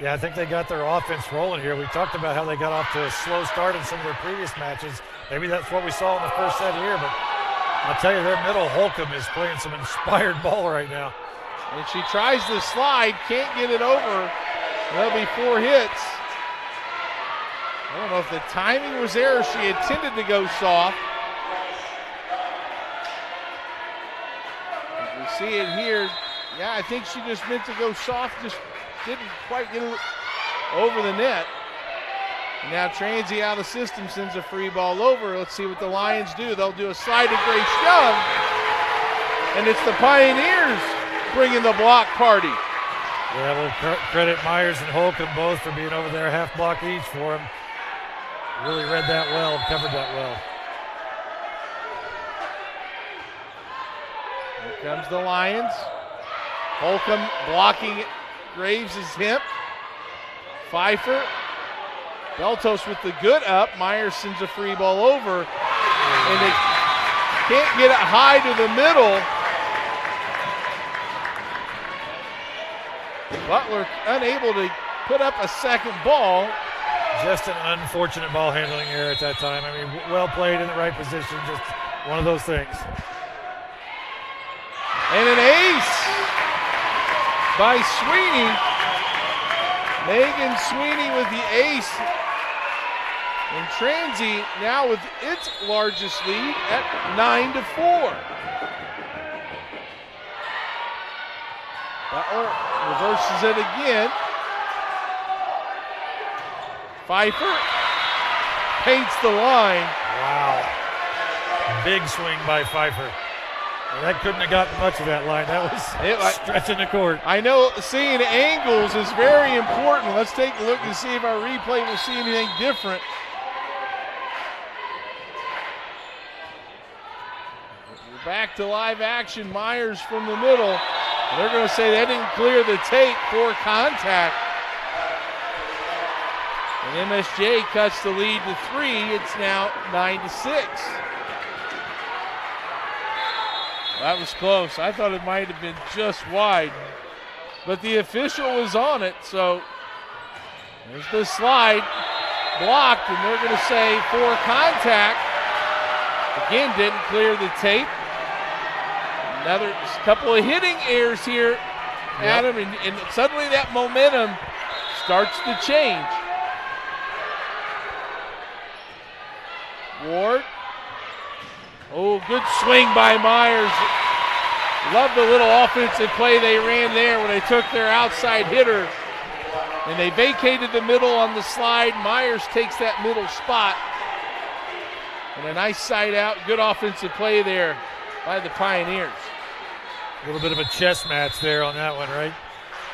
Yeah, I think they got their offense rolling here. We talked about how they got off to a slow start in some of their previous matches. Maybe that's what we saw in the first set here, but I'll tell you, their middle, Holcomb, is playing some inspired ball right now. And she tries to slide, can't get it over. There'll be 4 hits. I don't know if the timing was there or she intended to go soft. We see it here. Yeah, I think she just meant to go soft, just didn't quite get it over the net. Now Transy out of the system, sends a free ball over. Let's see what the Lions do. They'll do a slide to Grace Young. And it's the Pioneers bringing the block party. Yeah, we'll credit Myers and Holcomb both for being over there, half block each for him. Really read that well, covered that well. Here comes the Lions. Holcomb blocking Graves' hip. Pfeiffer. Beltos with the good up. Myers sends a free ball over. And they can't get it high to the middle. Butler unable to put up a second ball. Just an unfortunate ball handling error at that time. I mean, well played in the right position, just one of those things. And an ace by Sweeney. Megan Sweeney with the ace. And Transy now with its largest lead at 9-4. Butler reverses it again. Pfeiffer paints the line. Wow. Big swing by Pfeiffer. Well, that couldn't have gotten much of that line. That was stretching the court. I know seeing angles is very important. Let's take a look and see if our replay will see anything different. We're back to live action. Myers from the middle. They're going to say they didn't clear the tape for contact. And MSJ cuts the lead to 3. It's now 9-6. That was close. I thought it might have been just wide. But the official was on it, so there's the slide blocked, and they're going to say for contact. Again, didn't clear the tape. Another couple of hitting errors here, Adam, and suddenly that momentum starts to change. Ward. Oh, good swing by Myers. Love the little offensive play they ran there when they took their outside hitter and they vacated the middle on the slide. Myers takes that middle spot. And a nice side out. Good offensive play there by the Pioneers. A little bit of a chess match there on that one, right?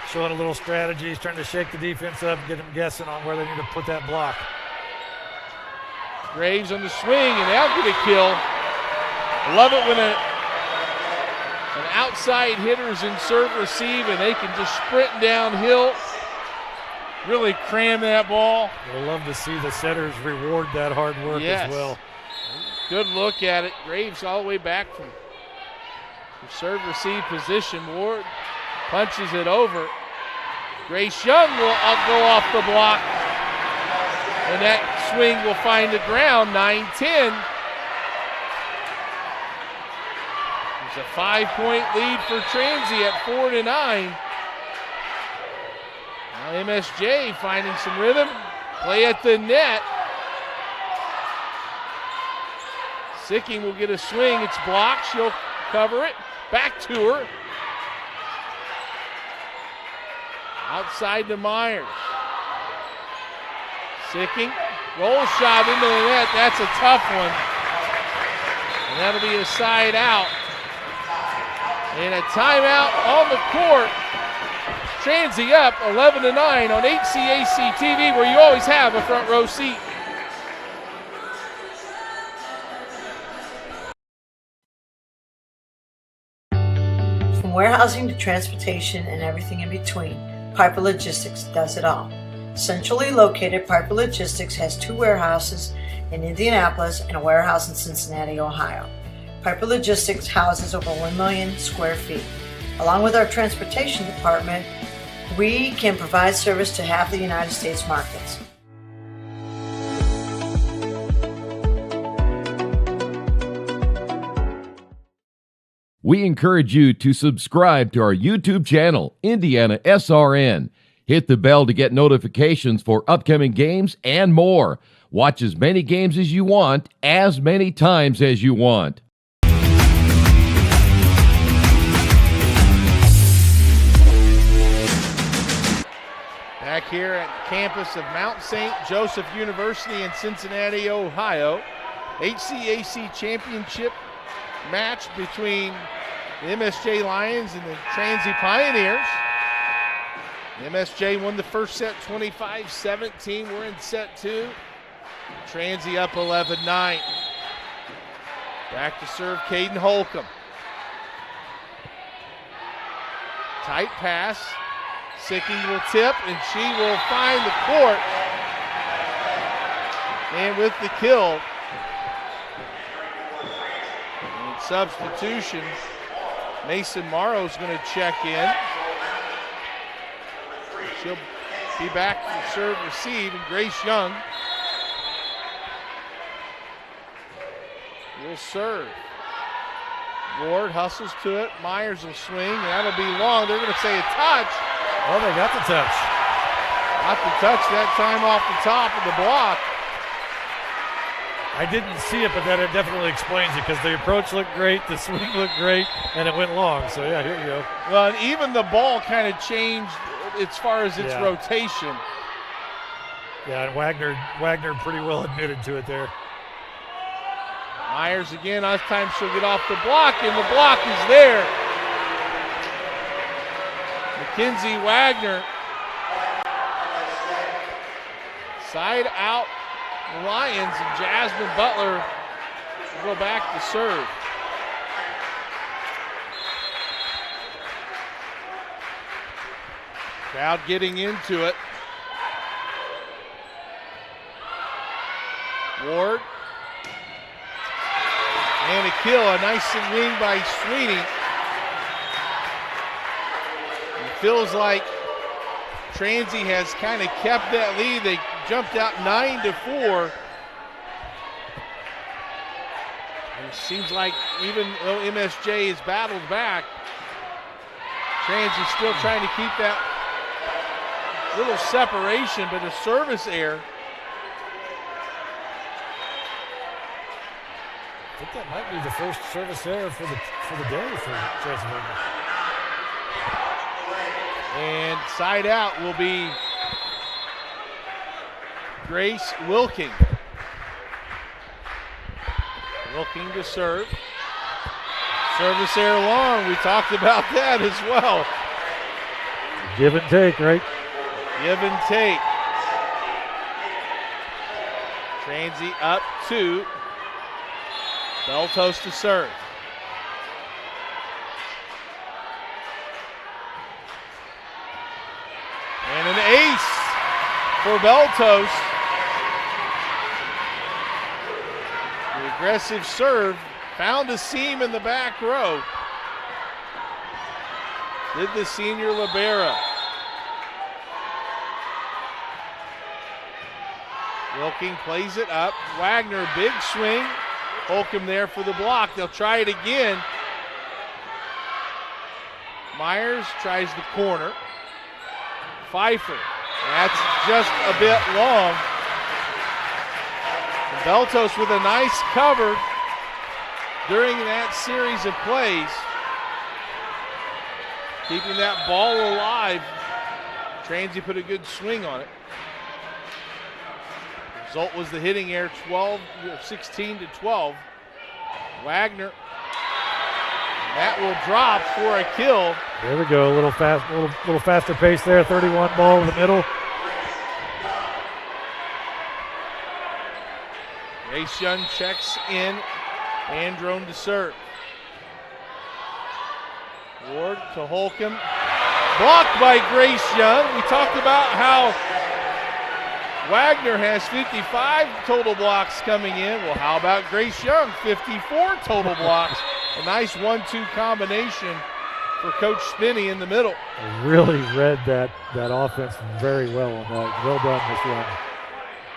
Showing a little strategy. He's trying to shake the defense up, get them guessing on where they need to put that block. Graves on the swing, and that'll get a kill. Love it when an outside hitter's in serve receive and they can just sprint downhill, really cram that ball. We'll love to see the setters reward that hard work as well. Good look at it. Graves all the way back from the serve receive position. Ward punches it over. Grace Young will go off the block, and that swing will find the ground. 9-10. It's a 5-point lead for Transy at 4-9. Now MSJ finding some rhythm. Play at the net. Sicking will get a swing. It's blocked. She'll cover it. Back to her. Outside to Myers. Sicking. Roll shot into the net. That's a tough one. And that'll be a side out. And a timeout on the court. Transy up 11-9 on HCAC TV, where you always have a front row seat. From warehousing to transportation and everything in between, Piper Logistics does it all. Centrally located, Piper Logistics has 2 warehouses in Indianapolis and a warehouse in Cincinnati, Ohio. Piper Logistics houses over 1 million square feet. Along with our transportation department, we can provide service to half the United States markets. We encourage you to subscribe to our YouTube channel, IndianaSRN. Hit the bell to get notifications for upcoming games and more. Watch as many games as you want, as many times as you want. Back here at the campus of Mount St. Joseph University in Cincinnati, Ohio. HCAC championship match between the MSJ Lions and the Transy Pioneers. The MSJ won the first set 25-17. We're in set 2. Transy up 11-9. Back to serve Caden Holcomb. Tight pass. Sicking will tip, and she will find the court. And with the kill. And substitution, Mason Morrow's going to check in. She'll be back to serve, receive, and Grace Young will serve. Ward hustles to it. Myers will swing, and that'll be long. They're going to say a touch. Oh, they got the touch. Got the touch that time off the top of the block. I didn't see it, but that definitely explains it because the approach looked great, the swing looked great, and it went long. So, yeah, here you go. Well, and even the ball kind of changed as far as its rotation. Yeah, and Wagner pretty well admitted to it there. Myers again, this time she'll get off the block, and the block is there. Mackenzie Wagner. Side out Lions, and Jasmine Butler will go back to serve. Crowd getting into it. Ward. And a kill, a nice swing by Sweeney. It feels like Transy has kind of kept that lead. They jumped out 9-4. And it seems like even though MSJ has battled back, Transy's still trying to keep that little separation, but a service error. I think that might be the first service error for the day for Transylvania. And side out will be Grace Wilking. Wilking to serve. Service error long. We talked about that as well. Give and take, right? Give and take. Transy up 2. Beltos to serve. And an ace for Beltos. The aggressive serve found a seam in the back row. Did the senior libero. Wilking plays it up. Wagner, big swing. Holcomb there for the block. They'll try it again. Myers tries the corner. Pfeiffer, that's just a bit long. And Beltos with a nice cover during that series of plays. Keeping that ball alive. Transy put a good swing on it. Result was the hitting error, 16-12. Wagner. That will drop for a kill. There we go, a little faster pace there. 31 ball in the middle. Grace Young checks in. Androne to serve. Ward to Holcomb. Blocked by Grace Young. We talked about how Wagner has 55 total blocks coming in. Well, how about Grace Young? 54 total blocks. A nice 1-2 combination for Coach Spinney in the middle. I really read that offense very well on that. Well done, Miss Young.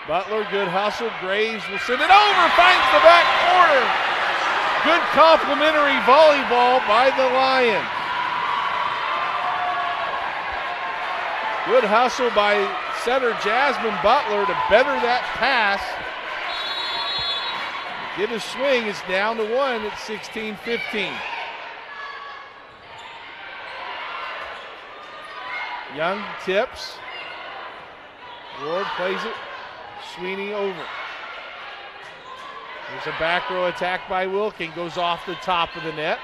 Butler, good hustle. Graves will send it over, finds the back corner. Good complimentary volleyball by the Lions. Good hustle by setter Jasmine Butler to better that pass. Get a swing, it's down to 1 at 16-15. Young tips. Ward plays it. Sweeney over. There's a back row attack by Wilking. Goes off the top of the net.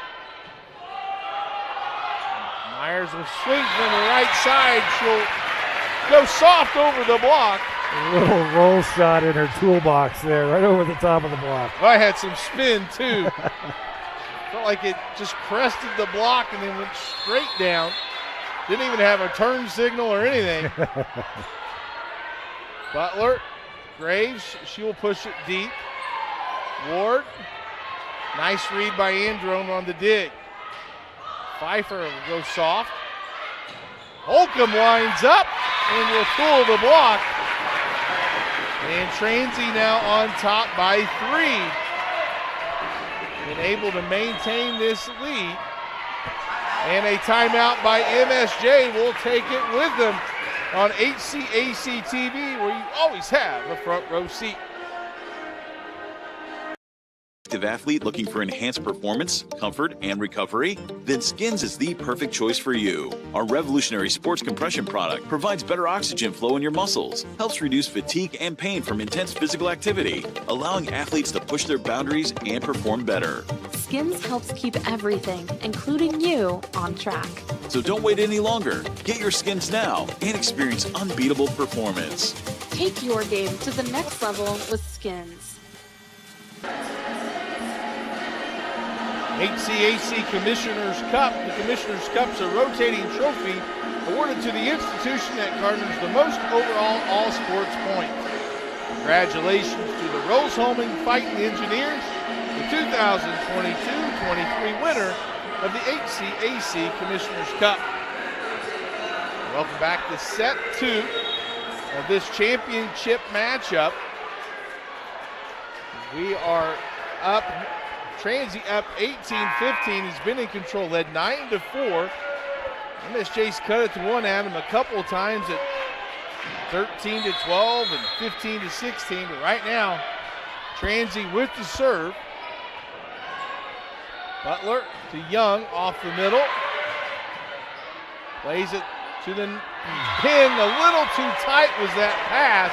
Myers will swing from the right side. She'll go soft over the block. A little roll shot in her toolbox there, right over the top of the block. Oh, I had some spin too. Felt like it just crested the block and then went straight down. Didn't even have a turn signal or anything. Butler, Graves, she will push it deep. Ward, nice read by Androne on the dig. Pfeiffer will go soft. Holcomb winds up and will pull the block. And Transy now on top by 3. And able to maintain this lead. And a timeout by MSJ will take it with them on HCAC TV, where you always have a front row seat. Active athlete looking for enhanced performance, comfort, and recovery? Then Skins is the perfect choice for you. Our revolutionary sports compression product provides better oxygen flow in your muscles, helps reduce fatigue and pain from intense physical activity, allowing athletes to push their boundaries and perform better. Skins helps keep everything, including you, on track. So don't wait any longer. Get your Skins now and experience unbeatable performance. Take your game to the next level with Skins. HCAC Commissioner's Cup. The Commissioner's Cup's a rotating trophy awarded to the institution that garners the most overall all-sports points. Congratulations to the Rose-Homing Fighting Engineers, the 2022-23 winner of the HCAC Commissioner's Cup. Welcome back to set 2 of this championship matchup. We are up. Transy up 18-15. He's been in control, led 9-4. MSJ's cut it to one at him a couple of times at 13-12 and 15-16. But right now, Transy with the serve. Butler to Young off the middle. Plays it to the pin. A little too tight was that pass.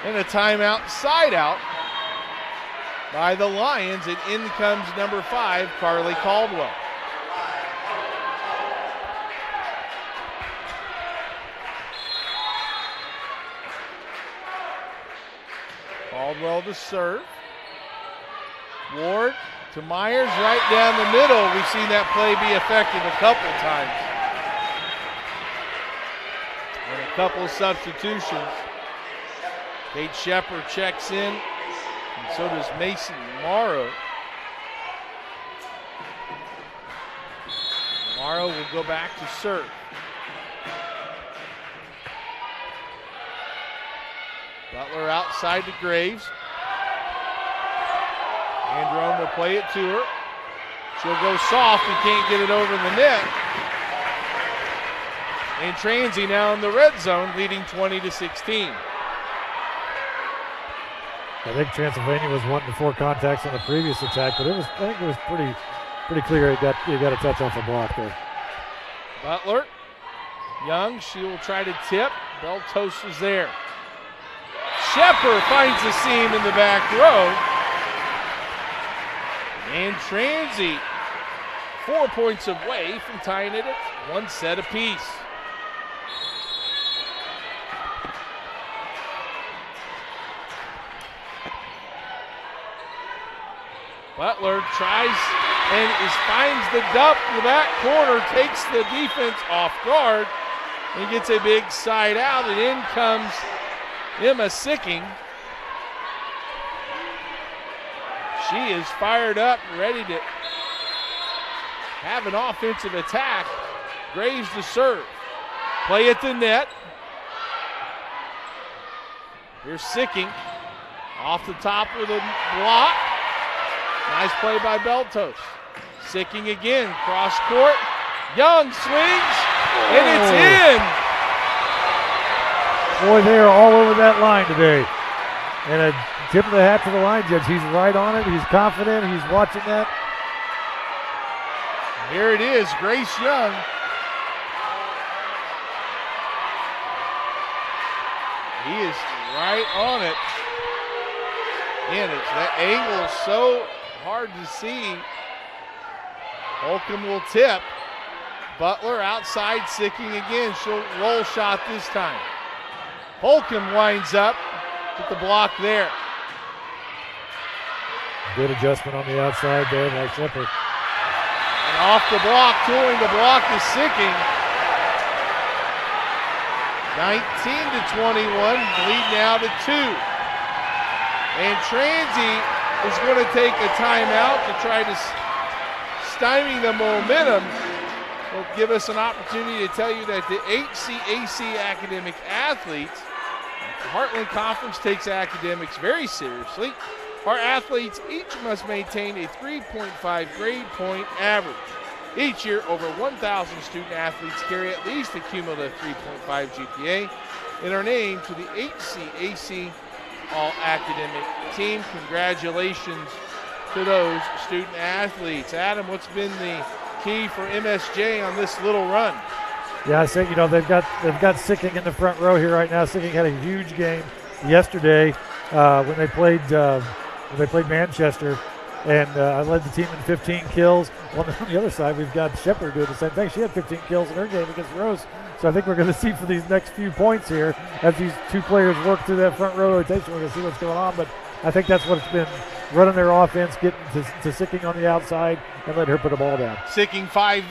And a timeout, side out by the Lions, and in comes number 5, Carly Caldwell. Caldwell to serve. Ward to Myers right down the middle. We've seen that play be effective a couple times. And a couple of substitutions. Kate Shepard checks in. And so does Mason Morrow. Morrow will go back to serve. Butler outside to Graves. Androne will play it to her. She'll go soft and can't get it over the net. And Transy now in the red zone, leading 20-16. I think Transylvania was 1 before contacts on the previous attack, but I think it was pretty clear he got a touch off the block there. Butler, Young, she will try to tip. Beltos is there. Shepard finds the seam in the back row. And Transy 4 points away from tying it at 1 set apiece. Butler tries and finds the dump in the back corner, takes the defense off guard, and gets a big side out, and in comes Emma Sicking. She is fired up, ready to have an offensive attack. Graves to serve. Play at the net. Here's Sicking. Off the top with a block. Nice play by Beltos. Sicking again, cross court. Young swings, and it's in. Boy, they are all over that line today. And a tip of the hat to the line judge. He's right on it. He's confident. He's watching that. Here it is, Grace Young. He is right on it. And that angle is so hard to see. Holcomb will tip. Butler outside, Sicking again. She'll roll shot this time. Holcomb winds up with the block there. Good adjustment on the outside there by Shepard. And off the block, tooling the block is Sicking. 19-21, lead now to 2. And Transy is going to take a timeout to try to stymie the momentum. Will give us an opportunity to tell you that the HCAC academic athletes, the Heartland Conference takes academics very seriously. Our athletes each must maintain a 3.5 grade point average. Each year, over 1,000 student athletes carry at least a cumulative 3.5 GPA and are named to the HCAC All-Academic Team. Congratulations to those student athletes. Adam, what's been the key for MSJ on this little run? Yeah, I think they've got Sicking in the front row here right now. Sicking had a huge game yesterday when they played Manchester, and I led the team in 15 kills. On the other side, we've got Shepard doing the same thing. She had 15 kills in her game against Rose. So I think we're going to see for these next few points here, as these two players work through that front row rotation, we're going to see what's going on. But I think that's what it's been, running their offense, getting to Sicking on the outside, and let her put the ball down. Sicking five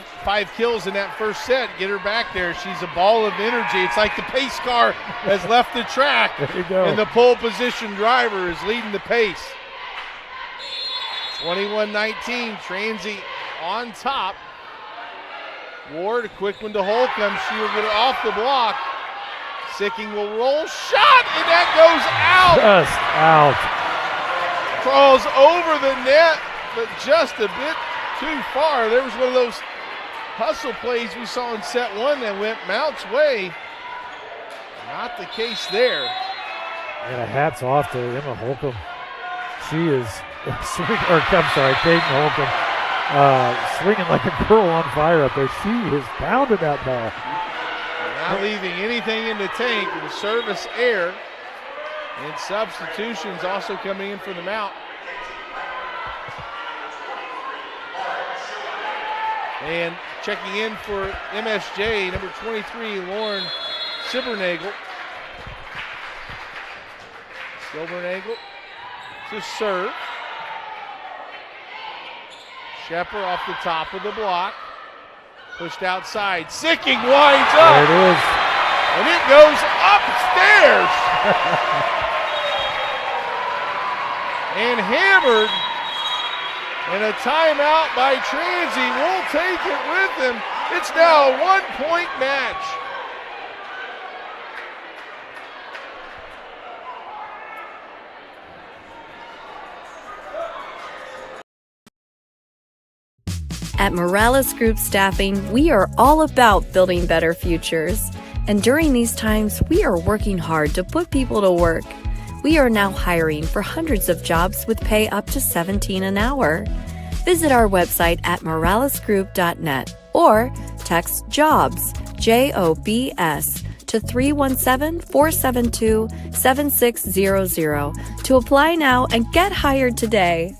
kills in that first set. Get her back there. She's a ball of energy. It's like the pace car has left the track. There you go. And the pole position driver is leading the pace. 21-19, Transy on top. Ward, a quick one to Holcomb. She will get it off the block. Sicking will roll. Shot, and that goes out. Just out. Crawls over the net, but just a bit too far. There was one of those hustle plays we saw in set 1 that went Mount's way. Not the case there. And a hats off to Emma Holcomb. She is Caden Holcomb. Swinging like a girl on fire up there. She has pounded that ball. Not leaving anything in the tank with service air. And substitutions also coming in for the Mount. And checking in for MSJ, number 23, Lauren Silbernagel. Silbernagel to serve. Shepard off the top of the block. Pushed outside. Sicking winds up. There it is. And it goes upstairs. And hammered. And a timeout by Transy. We'll take it with him. It's now a 1-point match. At Morales Group Staffing, we are all about building better futures. And during these times, we are working hard to put people to work. We are now hiring for hundreds of jobs with pay up to $17 an hour. Visit our website at moralesgroup.net or text JOBS, JOBS, to 317-472-7600 to apply now and get hired today.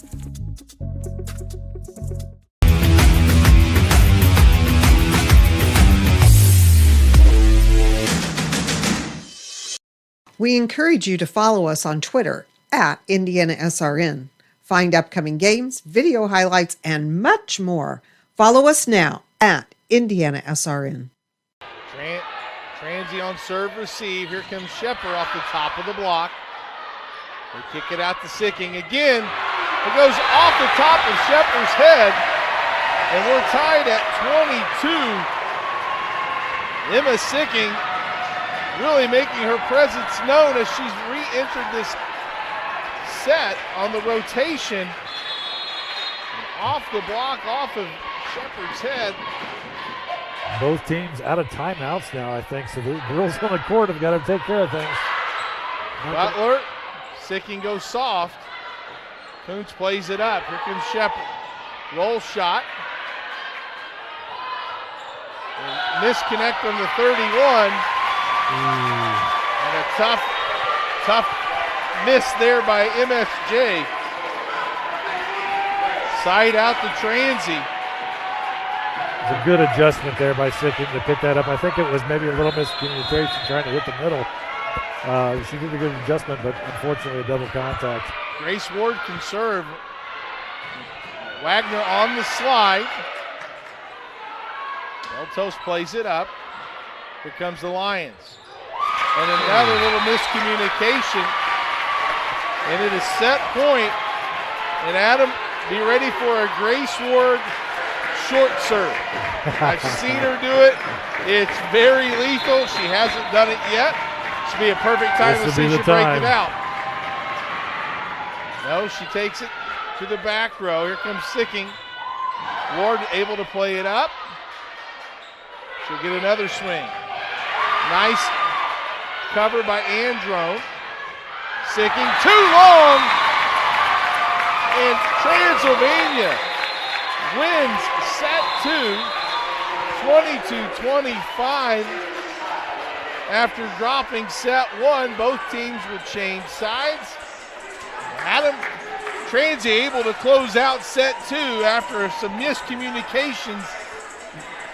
We encourage you to follow us on Twitter at IndianaSRN. Find upcoming games, video highlights, and much more. Follow us now at IndianaSRN. Transy on serve receive. Here comes Shepard off the top of the block. They kick it out to Sicking again. It goes off the top of Shepard's head. And we're tied at 22. Emma Sicking really making her presence known as she's re-entered this set on the rotation. And off the block, off of Shepard's head. Both teams out of timeouts now, I think, so the girls on the court have got to take care of things. Butler, Sicking goes soft. Koontz plays it up. Here comes Shepard. Roll shot. And misconnect on the 31. And a tough miss there by MSJ. Side out to Transy. It's a good adjustment there by Sicking to pick that up. I think it was maybe a little miscommunication trying to hit the middle. She did a good adjustment, but unfortunately a double contact. Grace Ward can serve. Wagner on the slide. Eltos plays it up. Here comes the Lions. And another little miscommunication. And it is set point. And Adam, be ready for a Grace Ward short serve. I've seen her do it. It's very lethal. She hasn't done it yet. Should be a perfect time to see she break it out. No, she takes it to the back row. Here comes Sicking. Ward able to play it up. She'll get another swing. Nice cover by Androne. Sicking too long. And Transylvania wins set 2, 22-25. After dropping set 1, both teams will change sides. Adam Transy able to close out set 2 after some miscommunications.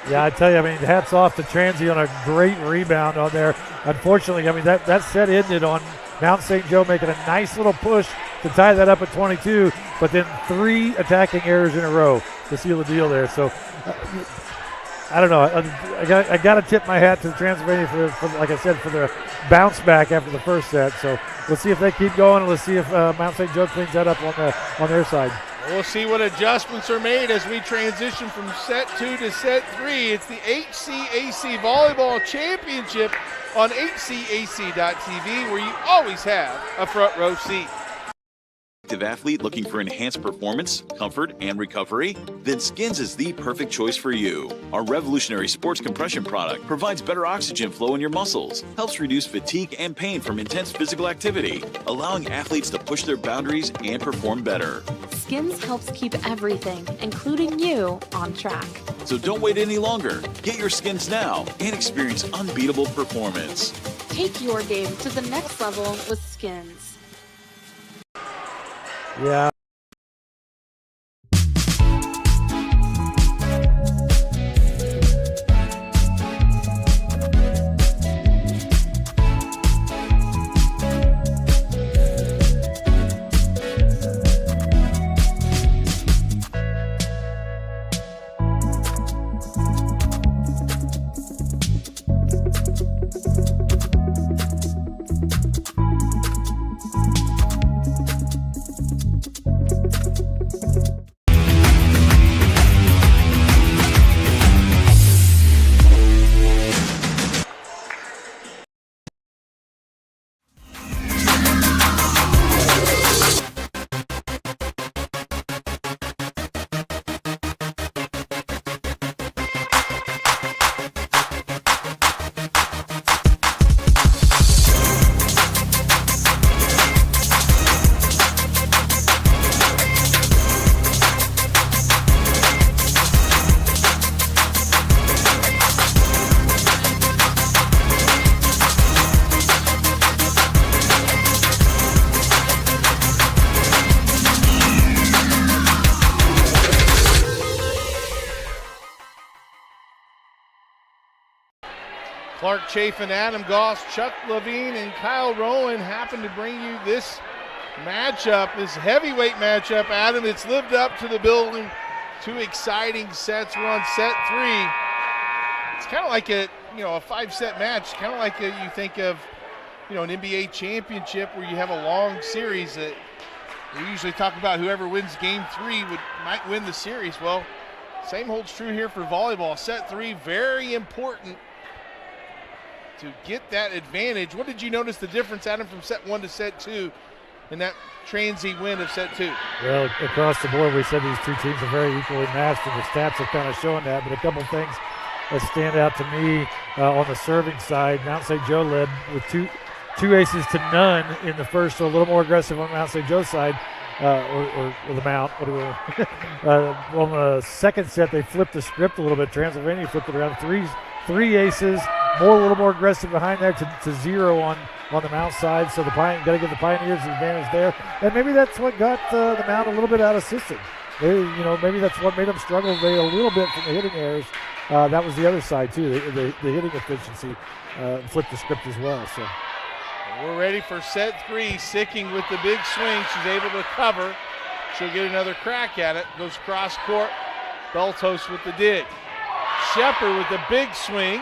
Yeah, I tell you, I mean, hats off to Transy on a great rebound on there. Unfortunately, I mean, that set ended on Mount St. Joe making a nice little push to tie that up at 22, but then 3 attacking errors in a row to seal the deal there. So, I don't know. I got to tip my hat to Transylvania for, like I said, for the bounce back after the first set. So we'll see if they keep going, and let's see if Mount St. Joe cleans that up on their side. We'll see what adjustments are made as we transition from set 2 to set 3. It's the HCAC Volleyball Championship on HCAC.tv, where you always have a front row seat. Athlete looking for enhanced performance, comfort, and recovery? Then Skins is the perfect choice for you. Our revolutionary sports compression product provides better oxygen flow in your muscles, helps reduce fatigue and pain from intense physical activity, allowing athletes to push their boundaries and perform better. Skins helps keep everything, including you, on track. So don't wait any longer. Get your Skins now and experience unbeatable performance. Take your game to the next level with Skins. Yeah. Clark Chafin, Adam Goss, Chuck Levine, and Kyle Rowan happen to bring you this matchup, this heavyweight matchup. Adam, it's lived up to the billing. 2 exciting sets. We're on set 3. It's kind of like a 5-set match, kind of like you think of, an NBA championship where you have a long series that we usually talk about whoever wins game 3 might win the series. Well, same holds true here for volleyball. Set 3, very important to get that advantage. What did you notice the difference, Adam, from set 1 to set 2 in that transy win of set 2? Well, across the board, we said these two teams are very equally matched, and the stats are kind of showing that. But a couple things that stand out to me on the serving side, Mount St. Joe led with two aces to none in the first, so a little more aggressive on Mount St. Joe's side, or the Mount. On the second set, they flipped the script a little bit. Transylvania flipped it around. Three aces, a little more aggressive behind there to 0 on the Mount side. So got to give the Pioneers the advantage there, and maybe that's what got the Mount a little bit out of system. Maybe that's what made them struggle a little bit from the hitting errors. That was the other side too. The hitting efficiency flipped the script as well. So we're ready for set 3. Sicking with the big swing. She's able to cover. She'll get another crack at it. Goes cross court. Beltos with the dig. Shepard with the big swing.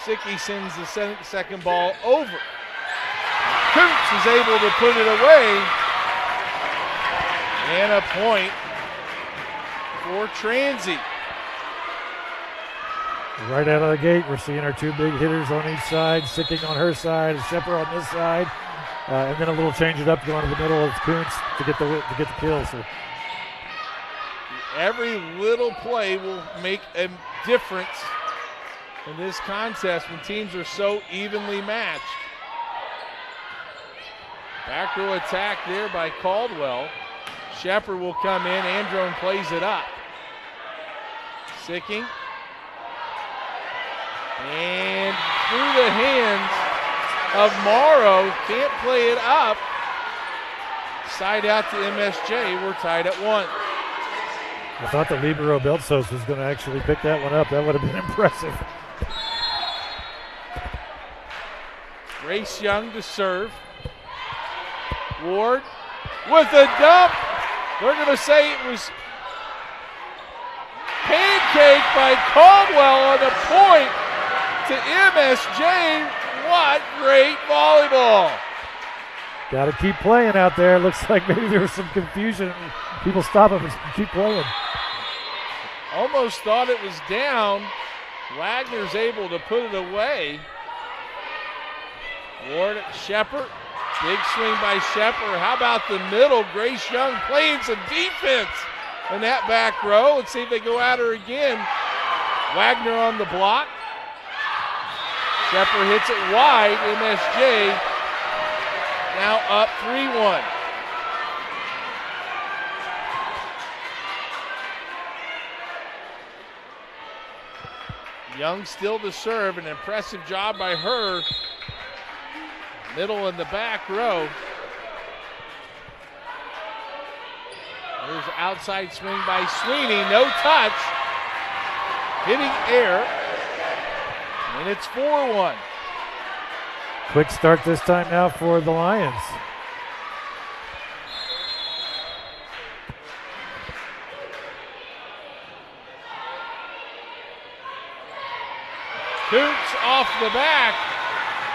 Sicky sends the second ball over. Coots is able to put it away. And a point for Transy. Right out of the gate, we're seeing our 2 big hitters on each side, Sicking on her side, Shepard on this side, and then a little change it up going to the middle of Kuntz to get the kill. So every little play will make a difference in this contest when teams are so evenly matched. Back row attack there by Caldwell. Shepard will come in. Androne plays it up. Sicking. And through the hands of Morrow. Can't play it up. Side out to MSJ. We're tied at 1. I thought the libero Beltos was going to actually pick that one up. That would have been impressive. Grace Young to serve. Ward with a dump. They're going to say it was pancaked by Caldwell on the point to MSJ. What great volleyball. Got to keep playing out there. Looks like maybe there was some confusion. People stop him and keep playing. Almost thought it was down. Wagner's able to put it away. Ward at Shepard. Big swing by Shepard. How about the middle? Grace Young playing some defense in that back row. Let's see if they go at her again. Wagner on the block. Shepard hits it wide. MSJ now up 3-1. Young still to serve. An impressive job by her. Middle in the back row. There's outside swing by Sweeney. No touch. Hitting air. And it's 4-1. Quick start this time now for the Lions. Coots off the back.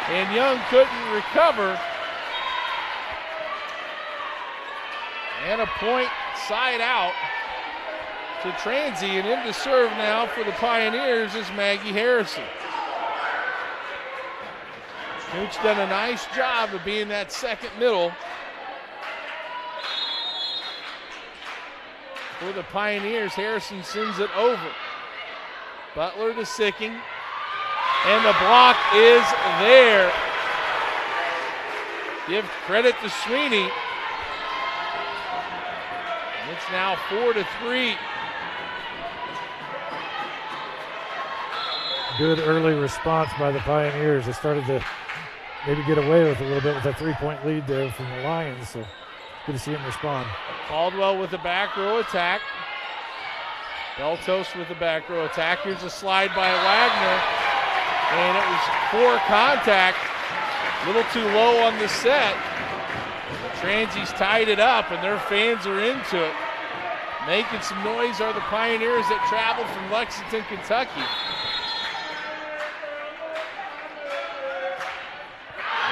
And Young couldn't recover. And a point side out to Transy. And in to serve now for the Pioneers is Maggie Harrison. Coots done a nice job of being that second middle for the Pioneers. Harrison sends it over. Butler to Sicking. And the block is there. Give credit to Sweeney. And it's now 4-3. Good early response by the Pioneers. They started to maybe get away with a little bit with that 3-point lead there from the Lions. So good to see them respond. Caldwell with the back row attack. Beltos with the back row attack. Here's a slide by Wagner. And it was poor contact, a little too low on the set. Transi's tied it up, and their fans are into it. Making some noise are the Pioneers that traveled from Lexington, Kentucky.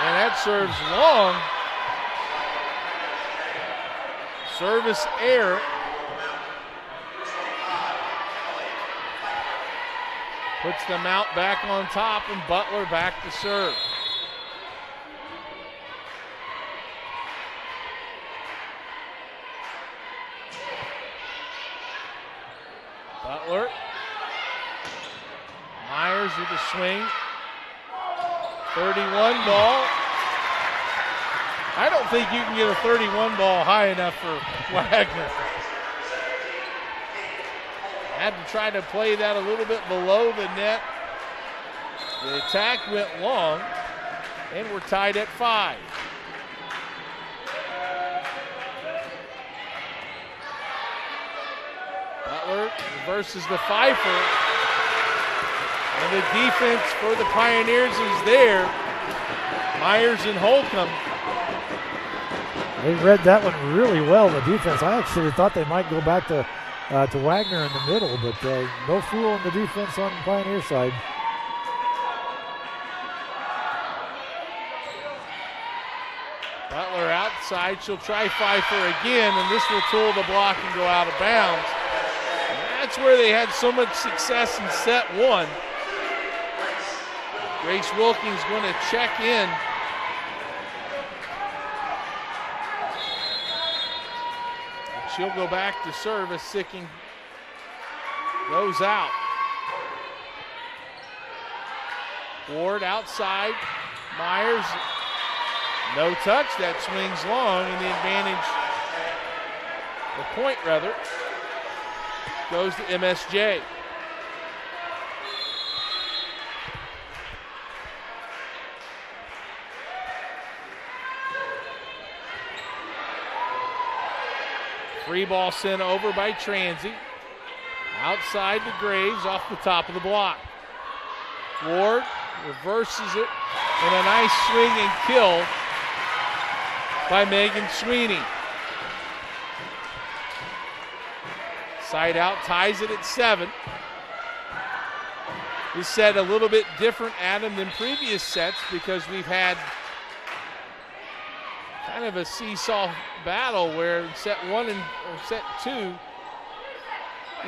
And that serves long. Service error. Puts the Mount back on top, and Butler back to serve. Butler. Myers with the swing. 31 ball. I don't think you can get a 31 ball high enough for Wagner. Had to try to play that a little bit below the net. The attack went long, and we're tied at 5. Butler versus the Pfeiffer. And the defense for the Pioneers is there. Myers and Holcomb. They read that one really well, the defense. I actually thought they might go back to Wagner in the middle, but no fool on the defense on the Pioneer side. Butler outside. She'll try Pfeiffer again, and this will tool the block and go out of bounds. And that's where they had so much success in set 1. Grace Wilkins going to check in. And she'll go back to serve as Sicking goes out. Ward outside. Myers, no touch. That swings long, and the advantage, the point rather, goes to MSJ. Free ball sent over by Transy. Outside to Graves off the top of the block. Ward reverses it, and a nice swing and kill by Megan Sweeney. Side out, ties it at 7. This set a little bit different, Adam, than previous sets because we've had kind of a seesaw battle where in set 1 and set 2,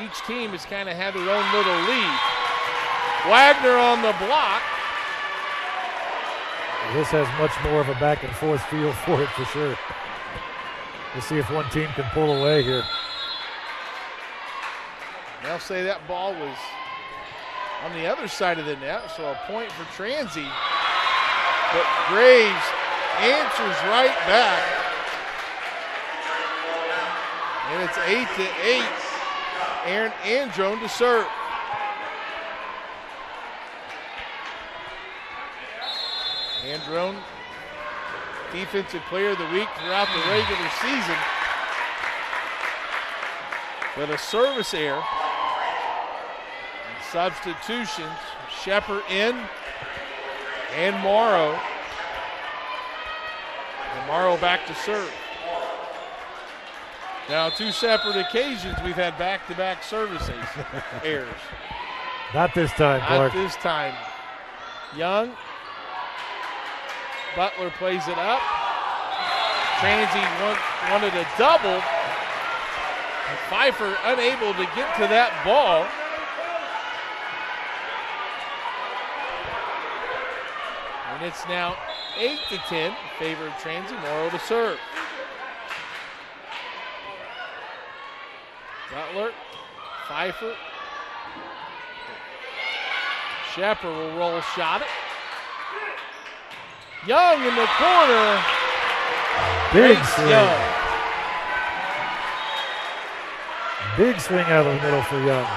each team has kind of had their own little lead. Wagner on the block. This has much more of a back and forth feel for it for sure. We'll see if one team can pull away here. They'll say that ball was on the other side of the net, so a point for Transy. But Graves answers right back. And it's 8-8. Aaron Androne to serve. Androne, Defensive Player of the Week throughout the regular season. But a service error. And substitutions. Shepard in and Morrow. And Morrow back to serve. Now, 2 separate occasions we've had back-to-back services errors. Not this time, Clark. Not this time. Young. Butler plays it up. Transy wanted a double. And Pfeiffer unable to get to that ball. And it's now 8-10 in favor of Transy. Morrow to serve. Butler, Pfeiffer. Shepard will roll shot it. Young in the corner. Big Great swing. Young. Big swing out of the middle for Young.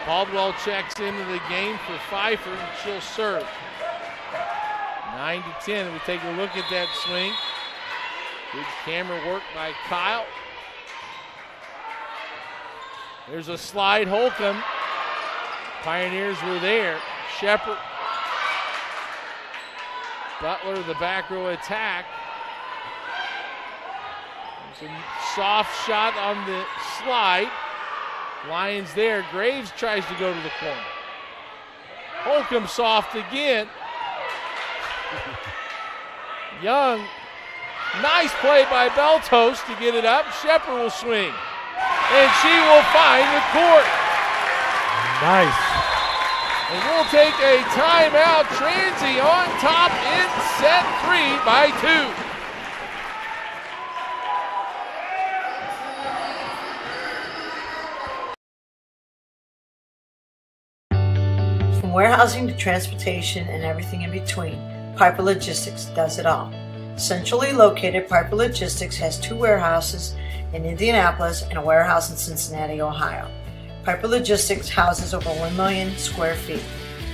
Caldwell checks into the game for Pfeiffer, and she'll serve. 9-10. We take a look at that swing. Good camera work by Kyle. There's a slide, Holcomb. Pioneers were there. Shepard. Butler, the back row attack. There's a soft shot on the slide. Lions there. Graves tries to go to the corner. Holcomb soft again. Young. Nice play by Beltos to get it up. Shepard will swing. And she will find the court. Nice. And we'll take a timeout. Transy on top in set 3 by 2. From warehousing to transportation and everything in between, Piper Logistics does it all. Centrally located, Piper Logistics has 2 warehouses in Indianapolis and a warehouse in Cincinnati, Ohio. Piper Logistics houses over 1 million square feet.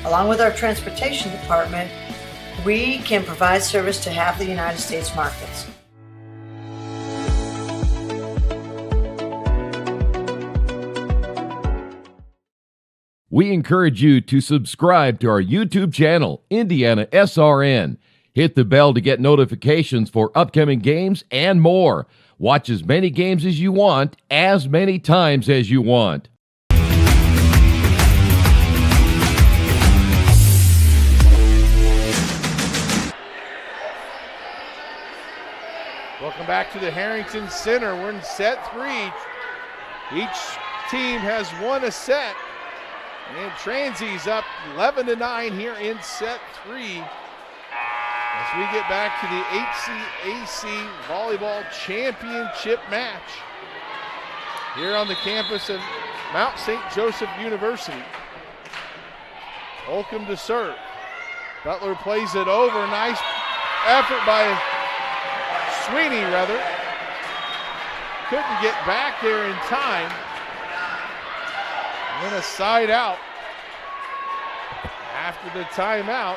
Along with our transportation department, we can provide service to half the United States markets. We encourage you to subscribe to our YouTube channel, IndianaSRN. Hit the bell to get notifications for upcoming games and more. Watch as many games as you want, as many times as you want. Welcome back to the Harrington Center. We're in set 3. Each team has won a set. And Transy's up 11-9 here in set 3. As we get back to the HCAC Volleyball Championship match here on the campus of Mount St. Joseph University. Holcomb to serve. Butler plays it over. Nice effort by Sweeney, rather. Couldn't get back there in time. And then a side out after the timeout.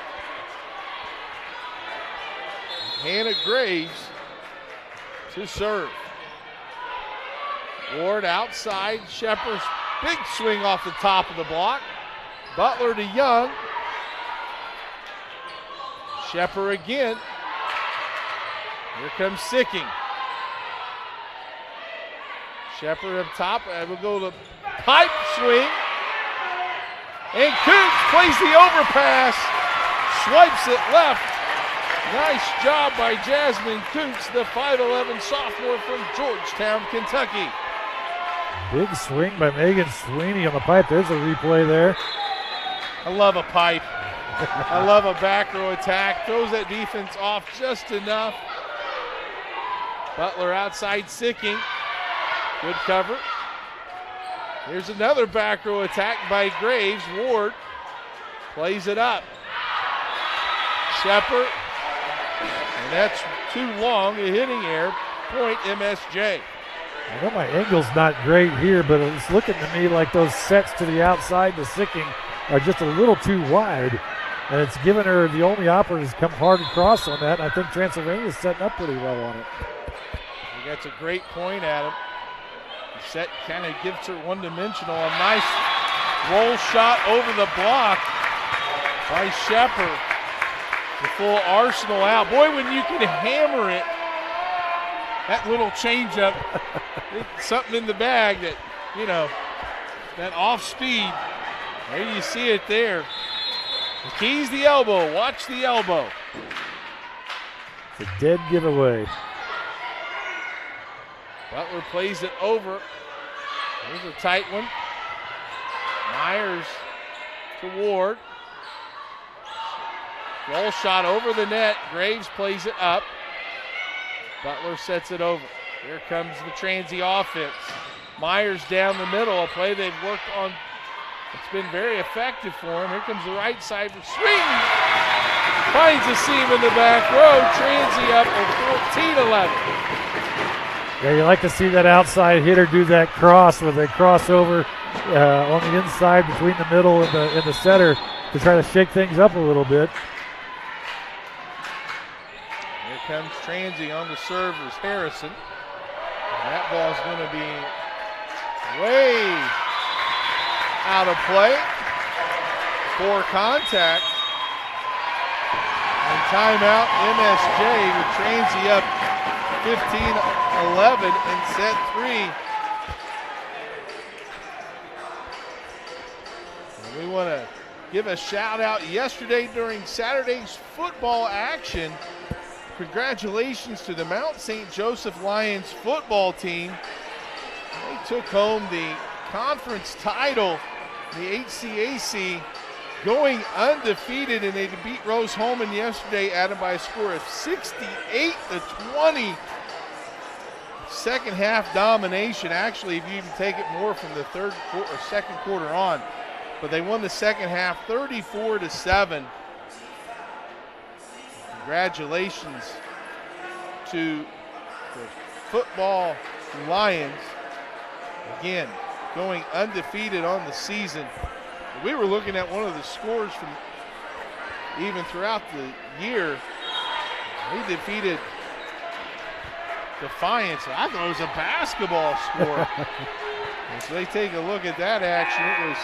Hannah Graves to serve. Ward outside. Shepard's big swing off the top of the block. Butler to Young. Shepard again. Here comes Sicking. Shepard up top. We'll go to pipe swing. And Coots plays the overpass. Swipes it left. Nice job by Jasmine Coots, the 5'11 sophomore from Georgetown, Kentucky. Big swing by Megan Sweeney on the pipe. There's a replay there. I love a pipe. I love a back row attack. Throws that defense off just enough. Butler outside Sicking. Good cover. Here's another back row attack by Graves. Ward plays it up. Shepard. And that's too long, a hitting error. Point MSJ. I know my angle's not great here, but it's looking to me like those sets to the outside, the Sicking, are just a little too wide. And it's given her the only operators come hard across on that. And I think Transylvania's setting up pretty well on it. That's a great point, Adam. The set kind of gives her one-dimensional. A nice roll shot over the block by Shepard. The full arsenal out. Boy, when you can hammer it, that little changeup, something in the bag that, you know, that off speed. There you see it there. The key's the elbow. Watch the elbow. It's a dead giveaway. Butler plays it over. Here's a tight one. Myers to Ward. Roll shot over the net. Graves plays it up. Butler sets it over. Here comes the Transy offense. Myers down the middle. A play they've worked on. It's been very effective for him. Here comes the right side for swing. Finds a seam in the back row. Transy up at 14-11. Yeah, you like to see that outside hitter do that cross where they cross over on the inside between the middle and the center to try to shake things up a little bit. Here comes Transy on the serve is Harrison. And that ball's going to be way out of play. for contact. And timeout, MSJ with Transy up 15-11 in set 3. And we want to give a shout out yesterday during Saturday's football action. Congratulations to the Mount St. Joseph Lions football team. They took home the conference title, the HCAC, going undefeated, and they beat Rose-Hulman yesterday, Adam, by a score of 68-20. Second half domination. Actually, if you even take it more from the second quarter on, but they won the second half 34-7. Congratulations to the football Lions. Again, going undefeated on the season. We were looking at one of the scores from even throughout the year. They defeated Defiance. I thought it was a basketball score. And so they take a look at that action. It was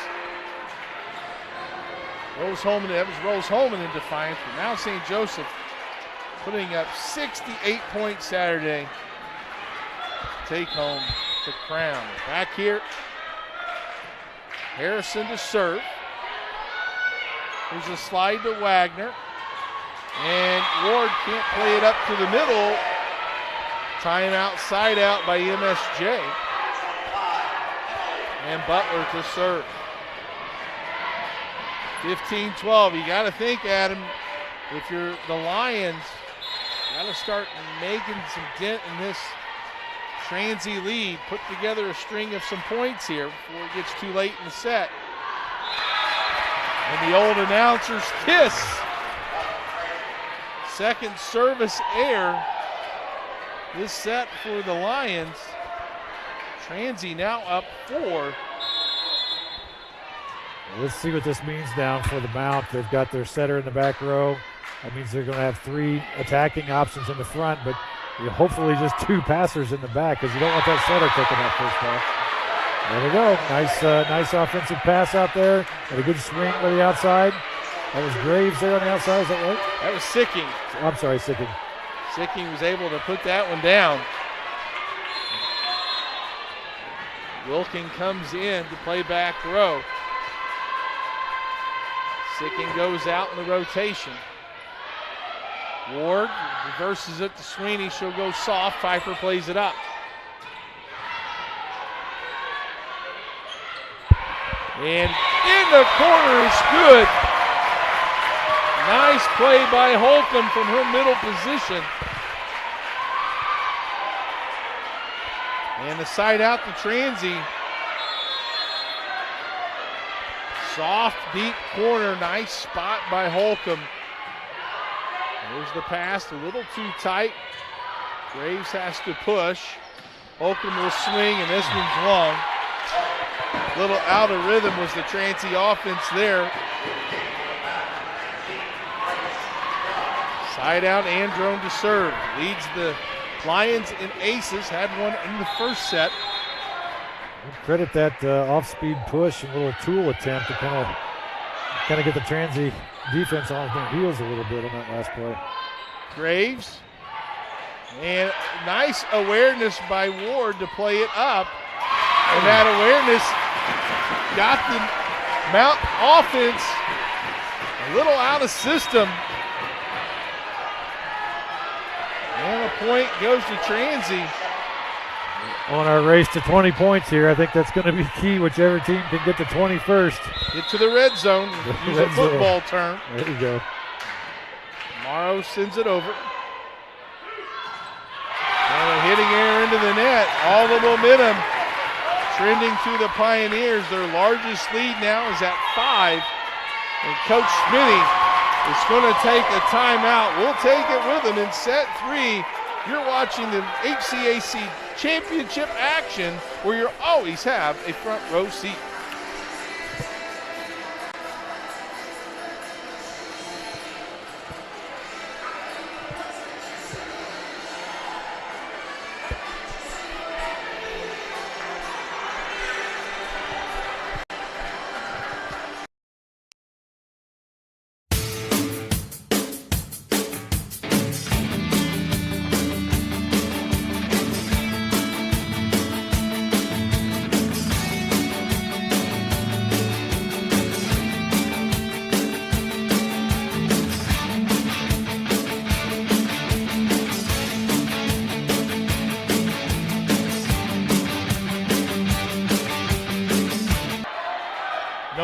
Rose-Hulman. That was Rose-Hulman in Defiance. But now St. Joseph putting up 68 points Saturday. Take home the crown. Back here, Harrison to serve. There's a slide to Wagner. And Ward can't play it up to the middle. Timeout, side out by MSJ. And Butler to serve. 15-12. You got to think, Adam, if you're the Lions, you got to start making some dent in this Transy lead. Put together a string of some points here before it gets too late in the set. And the old announcer's kiss. Second service error this set for the Lions. Transy now up 4. Let's see what this means now for the Mount. They've got their setter in the back row. That means they're going to have 3 attacking options in the front, but hopefully just 2 passers in the back, because you don't want that setter taking that first ball. There we go. Nice offensive pass out there. And a good swing by the outside. That was Graves there on the outside. Is that right? That was Sicking. I'm sorry, Sicking. Sicking was able to put that one down. Wilking comes in to play back row. Sicking goes out in the rotation. Ward reverses it to Sweeney. She'll go soft. Pfeiffer plays it up. And in the corner is good. Nice play by Holcomb from her middle position. And the side out to Transy. Soft, deep corner. Nice spot by Holcomb. There's the pass, a little too tight. Graves has to push. Holcomb will swing, and this one's long. A little out of rhythm was the Transy offense there. Side out, Androne to serve. Leads the Lions in aces. Had one in the first set. Credit that off-speed push and little tool attempt to kind of get the Transy defense on their heels a little bit on that last play. Graves. And nice awareness by Ward to play it up. And that awareness got the Mount offense a little out of system. And the point goes to Transy. On our race to 20 points here, I think that's going to be key, whichever team can get to 20 first. Get to the red zone, use a football term. There you go. Morrow sends it over. And a hitting error into the net. All the momentum trending to the Pioneers. Their largest lead now is at 5. And Coach Smitty is going to take a timeout. We'll take it with him in set 3. You're watching the HCAC championship action, where you always have a front row seat.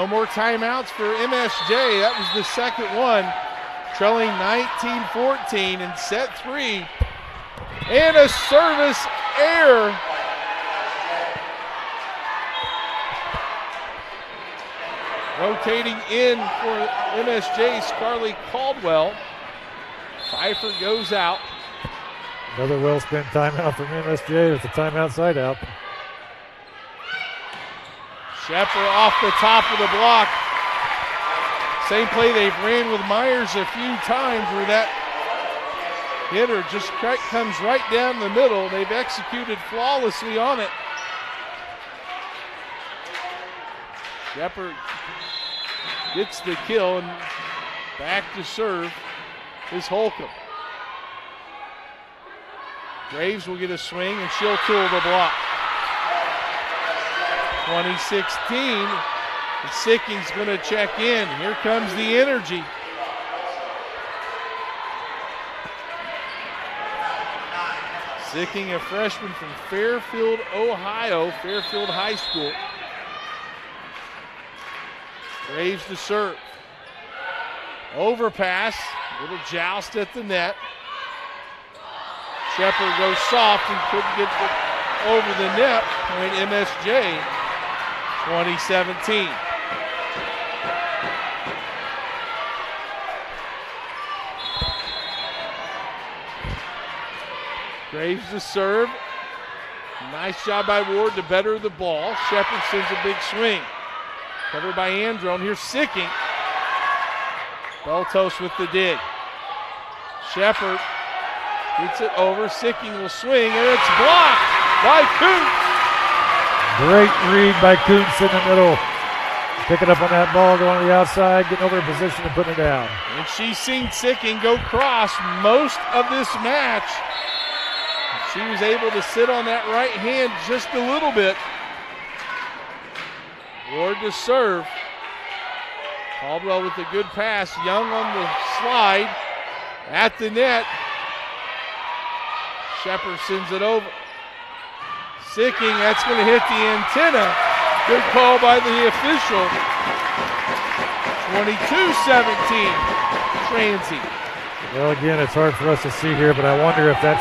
No more timeouts for MSJ. That was the second one. Trailing 19-14 in set 3. And a service error. Rotating in for MSJ, Scarlett Caldwell. Pfeiffer goes out. Another well-spent timeout from MSJ with the timeout side out. Shepard off the top of the block. Same play they've ran with Myers a few times where that hitter just comes right down the middle. They've executed flawlessly on it. Shepard gets the kill and back to serve is Holcomb. Graves will get a swing and she'll tool the block. 2016, and Sicking's going to check in. Here comes the energy. Sicking, a freshman from Fairfield, Ohio, Fairfield High School. Graves to serve. Overpass, little joust at the net. Shepard goes soft and couldn't get over the net. Point MSJ, 2017. Graves to serve. Nice job by Ward to better the ball. Shepard sends a big swing. Covered by Androne. Here's Sicking. Beltos with the dig. Shepard gets it over. Sicking will swing, and it's blocked by Kuntz. Great read by Kuntz in the middle. Picking up on that ball, going to the outside, getting over in position and putting it down. And she's seen Sicking go cross most of this match. She was able to sit on that right hand just a little bit. Ward to serve. Caldwell with a good pass. Young on the slide at the net. Shepard sends it over. Sicking, that's going to hit the antenna. Good call by the official. 22-17, Transy. Well, again, it's hard for us to see here, but I wonder if that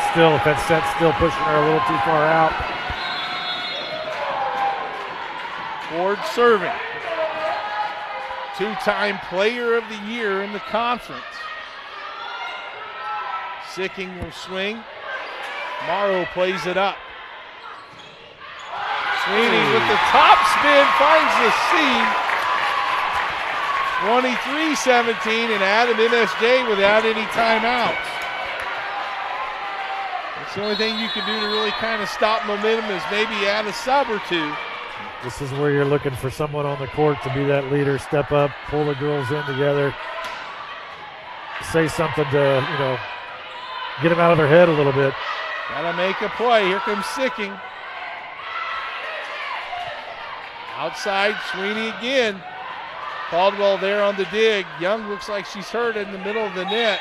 set's still pushing her a little too far out. Ward serving. Two-time player of the year in the conference. Sicking will swing. Morrow plays it up. Sweeney with the top spin finds the seam. 23-17 and Adam MSJ without any timeouts. That's the only thing you can do to really kind of stop momentum is maybe add a sub or two. This is where you're looking for someone on the court to be that leader, step up, pull the girls in together, say something to, get them out of their head a little bit. Gotta make a play. Here comes Sicking. Outside, Sweeney again. Caldwell there on the dig. Young looks like she's hurt in the middle of the net.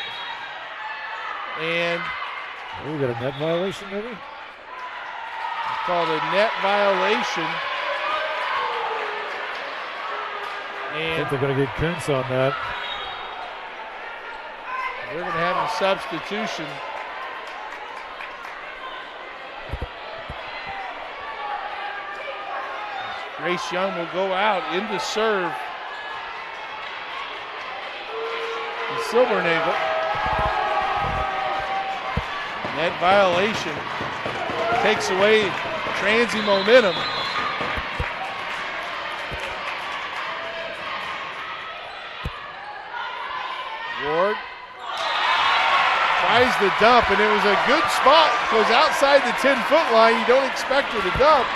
And we got a net violation, maybe? It's called a net violation. And I think they're going to get Kuntz on that. They're going to have a substitution. Grace Young will go out into serve. And Silvernagle. Net violation takes away Transy momentum. Ward tries the dump, and it was a good spot because outside the 10-foot line, you don't expect her to dump.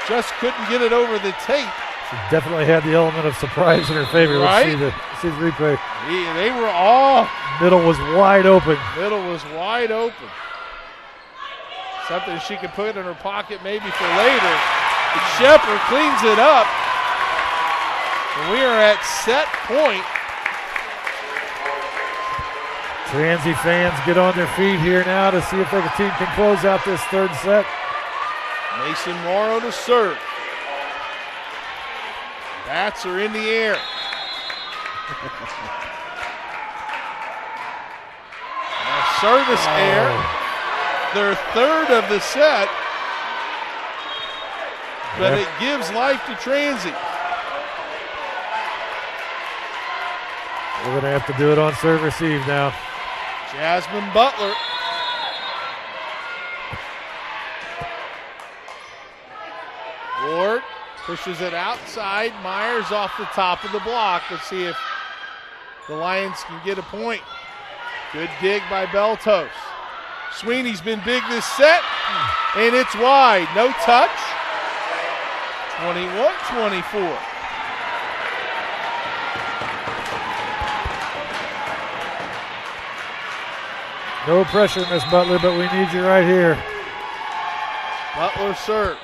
Just couldn't get it over the tape. She definitely had the element of surprise in her favor. Right? Let's see the replay. They were all. Middle was wide open. Middle was wide open. Something she could put in her pocket maybe for later. But Shepard cleans it up. And we are at set point. Transy fans get on their feet here now to see if their team can close out this third set. Mason Morrow to serve. Bats are in the air. Service air. Their third of the set. But it gives life to Transy. We're going to have to do it on serve receive now. Jasmine Butler. Ward pushes it outside. Myers off the top of the block. Let's see if the Lions can get a point. Good dig by Beltos. Sweeney's been big this set, and it's wide. No touch. 21-24. No pressure, Miss Butler, but we need you right here. Butler serves.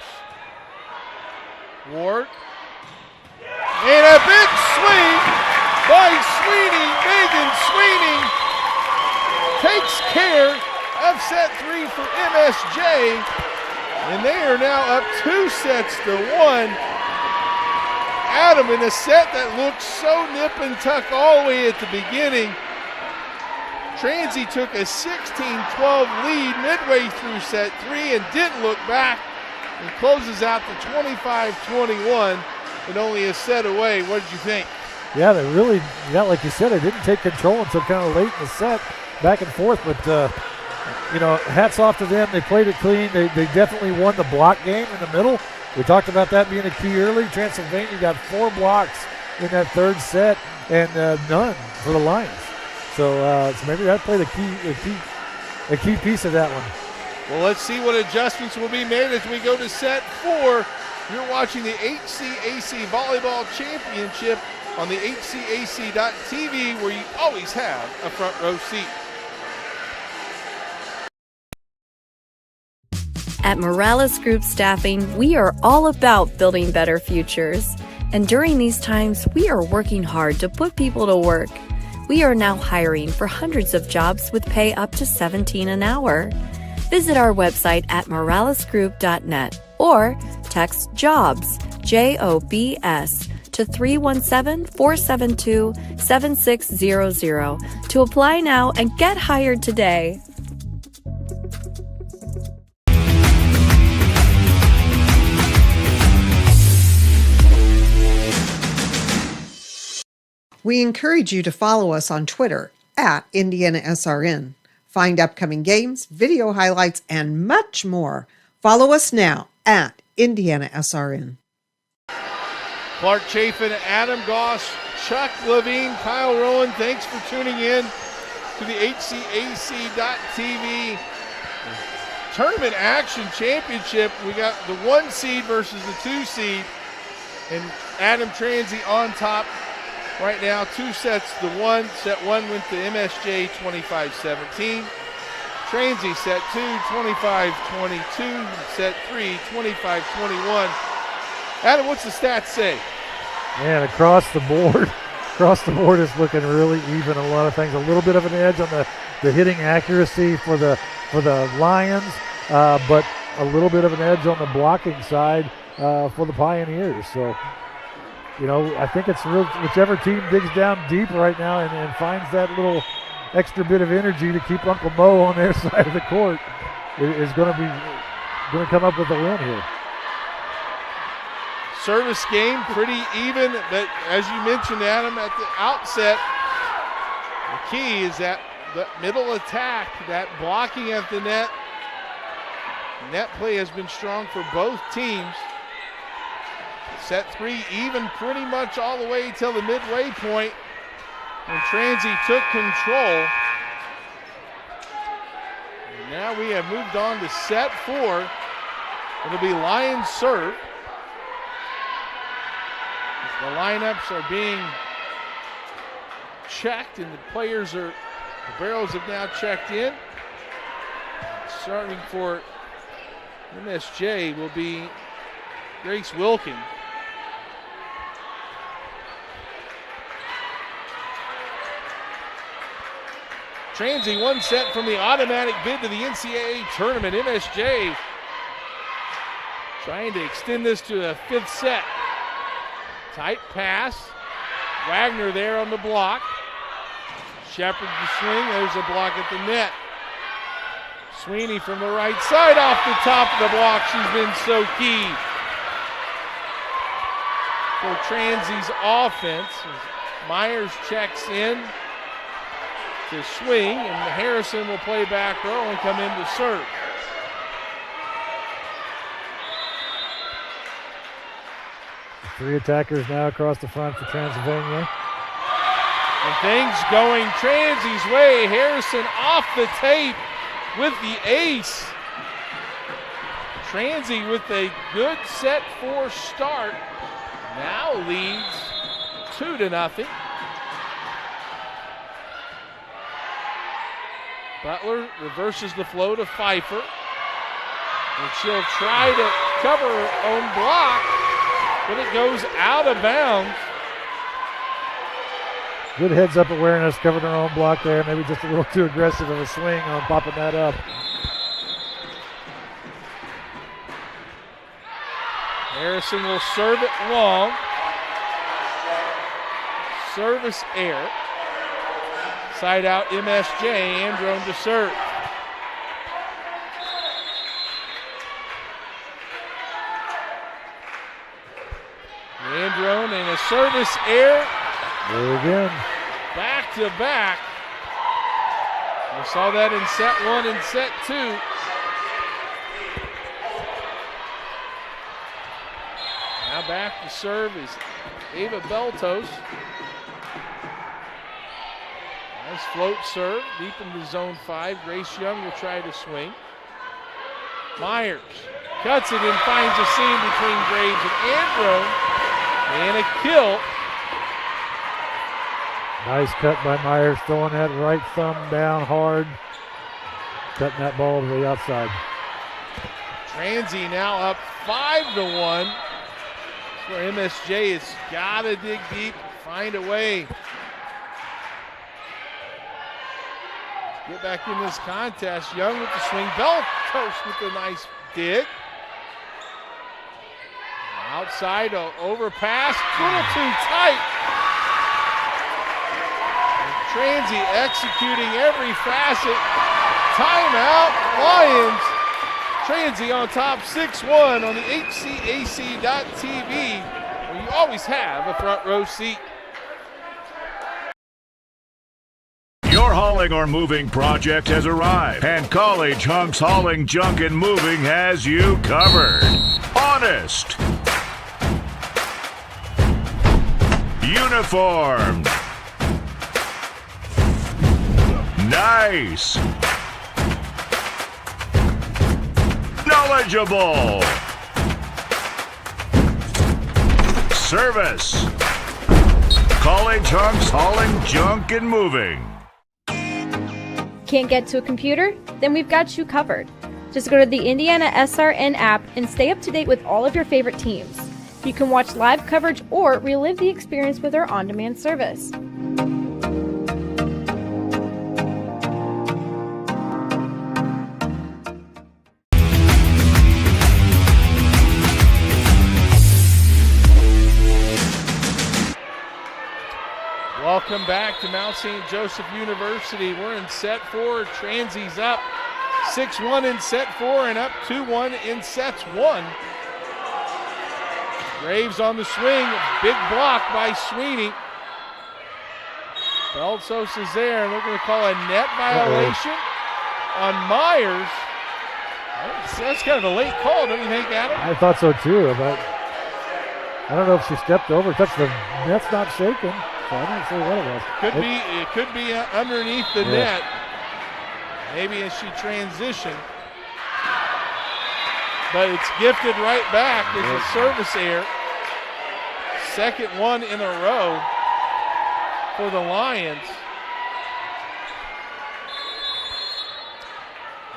Ward. And a big swing by Sweeney. Megan Sweeney takes care of set 3 for MSJ. And they are now up 2-1. Adam, in a set that looked so nip and tuck all the way at the beginning, Transy took a 16-12 lead midway through set 3 and didn't look back and closes out the 25-21 and only a set away. What did you think? Yeah, they really, like you said, they didn't take control until kind of late in the set, back and forth. But, hats off to them. They played it clean. They definitely won the block game in the middle. We talked about that being a key early. Transylvania got 4 blocks in that third set and none for the Lions. So maybe that played a key piece of that one. Well, let's see what adjustments will be made as we go to set 4. You're watching the HCAC Volleyball Championship on the HCAC.TV, where you always have a front row seat. At Morales Group Staffing, we are all about building better futures. And during these times, we are working hard to put people to work. We are now hiring for hundreds of jobs with pay up to $17 an hour. Visit our website at moralesgroup.net or text JOBS, JOBS, to 317-472-7600 to apply now and get hired today. We encourage you to follow us on Twitter at IndianaSRN. Find upcoming games, video highlights, and much more. Follow us now at IndianaSRN. Clark Chafin, Adam Goss, Chuck Levine, Kyle Rowan, thanks for tuning in to the HCAC.TV Tournament Action Championship. We got the 1 seed versus the 2 seed, and Adam Transy on top right now, 2-1. Set 1 went to MSJ 25-17. Transy set 2, 25-22. Set 3, 25-21. Adam, what's the stats say? Man, across the board is looking really even. A lot of things, a little bit of an edge on the hitting accuracy for the Lions, but a little bit of an edge on the blocking side for the Pioneers. So, I think it's whichever team digs down deep right now and finds that little extra bit of energy to keep Uncle Mo on their side of the court is going to come up with a win here. Service game pretty even, but as you mentioned, Adam, at the outset, the key is that the middle attack, that blocking at the net. Net play has been strong for both teams. Set 3 even pretty much all the way till the midway point when Transy took control. And now we have moved on to set 4. It'll be Lions serve. The lineups are being checked and the barrels have now checked in. Starting for MSJ will be Grace Wilkin. Transy 1 set from the automatic bid to the NCAA tournament. MSJ trying to extend this to a 5th set. Tight pass. Wagner there on the block. Shepard the swing. There's a block at the net. Sweeney from the right side off the top of the block. She's been so key for Transy's offense. As Myers checks in to swing, and Harrison will play back row and come in to serve. Three attackers now across the front for Transylvania. And things going Transy's way. Harrison off the tape with the ace. Transy with a good set 4 start. Now leads 2-0. Butler reverses the flow to Pfeiffer. And she'll try to cover her own block, but it goes out of bounds. Good heads-up awareness, covered her own block there. Maybe just a little too aggressive of a swing on popping that up. Harrison will serve it long. Service error. Side out MSJ, Androne to serve. Androne and a service error. There again. Back to back. We saw that in set 1 and set 2. Now back to serve is Ava Beltos. Nice float serve, deep into zone 5. Grace Young will try to swing. Myers cuts it and finds a seam between Graves and Androne. And a kill. Nice cut by Myers, throwing that right thumb down hard. Cutting that ball to the outside. Transy now up 5-1. That's where MSJ has got to dig deep, find a way. Get back in this contest. Young with the swing. Beltos with a nice dig. Outside, overpass, a little too tight. And Transy executing every facet. Timeout, Lions. Transy on top 6-1 on the HCAC.TV, where you always have a front row seat. Your hauling or moving project has arrived, and College Hunks Hauling, Junk, and Moving has you covered. Honest. Uniformed. Nice. Knowledgeable. Service. College Hunks Hauling, Junk, and Moving. Can't get to a computer? Then we've got you covered. Just go to the IndianaSRN app and stay up to date with all of your favorite teams. You can watch live coverage or relive the experience with our on-demand service. Welcome back to Mount St. Joseph University. We're in set 4. Transy's up 6-1 in set 4 and up 2-1 in sets 1. Graves on the swing, big block by Sweeney. Beltos is there, and they're going to call a net violation on Myers. That's kind of a late call, don't you think, Adam? I thought so too, but I don't know if she stepped over, touched the net's not shaking, so I don't see what it was. It could be underneath the net. Maybe as she transitioned. But it's gifted right back. It's a service error. Second one in a row for the Lions.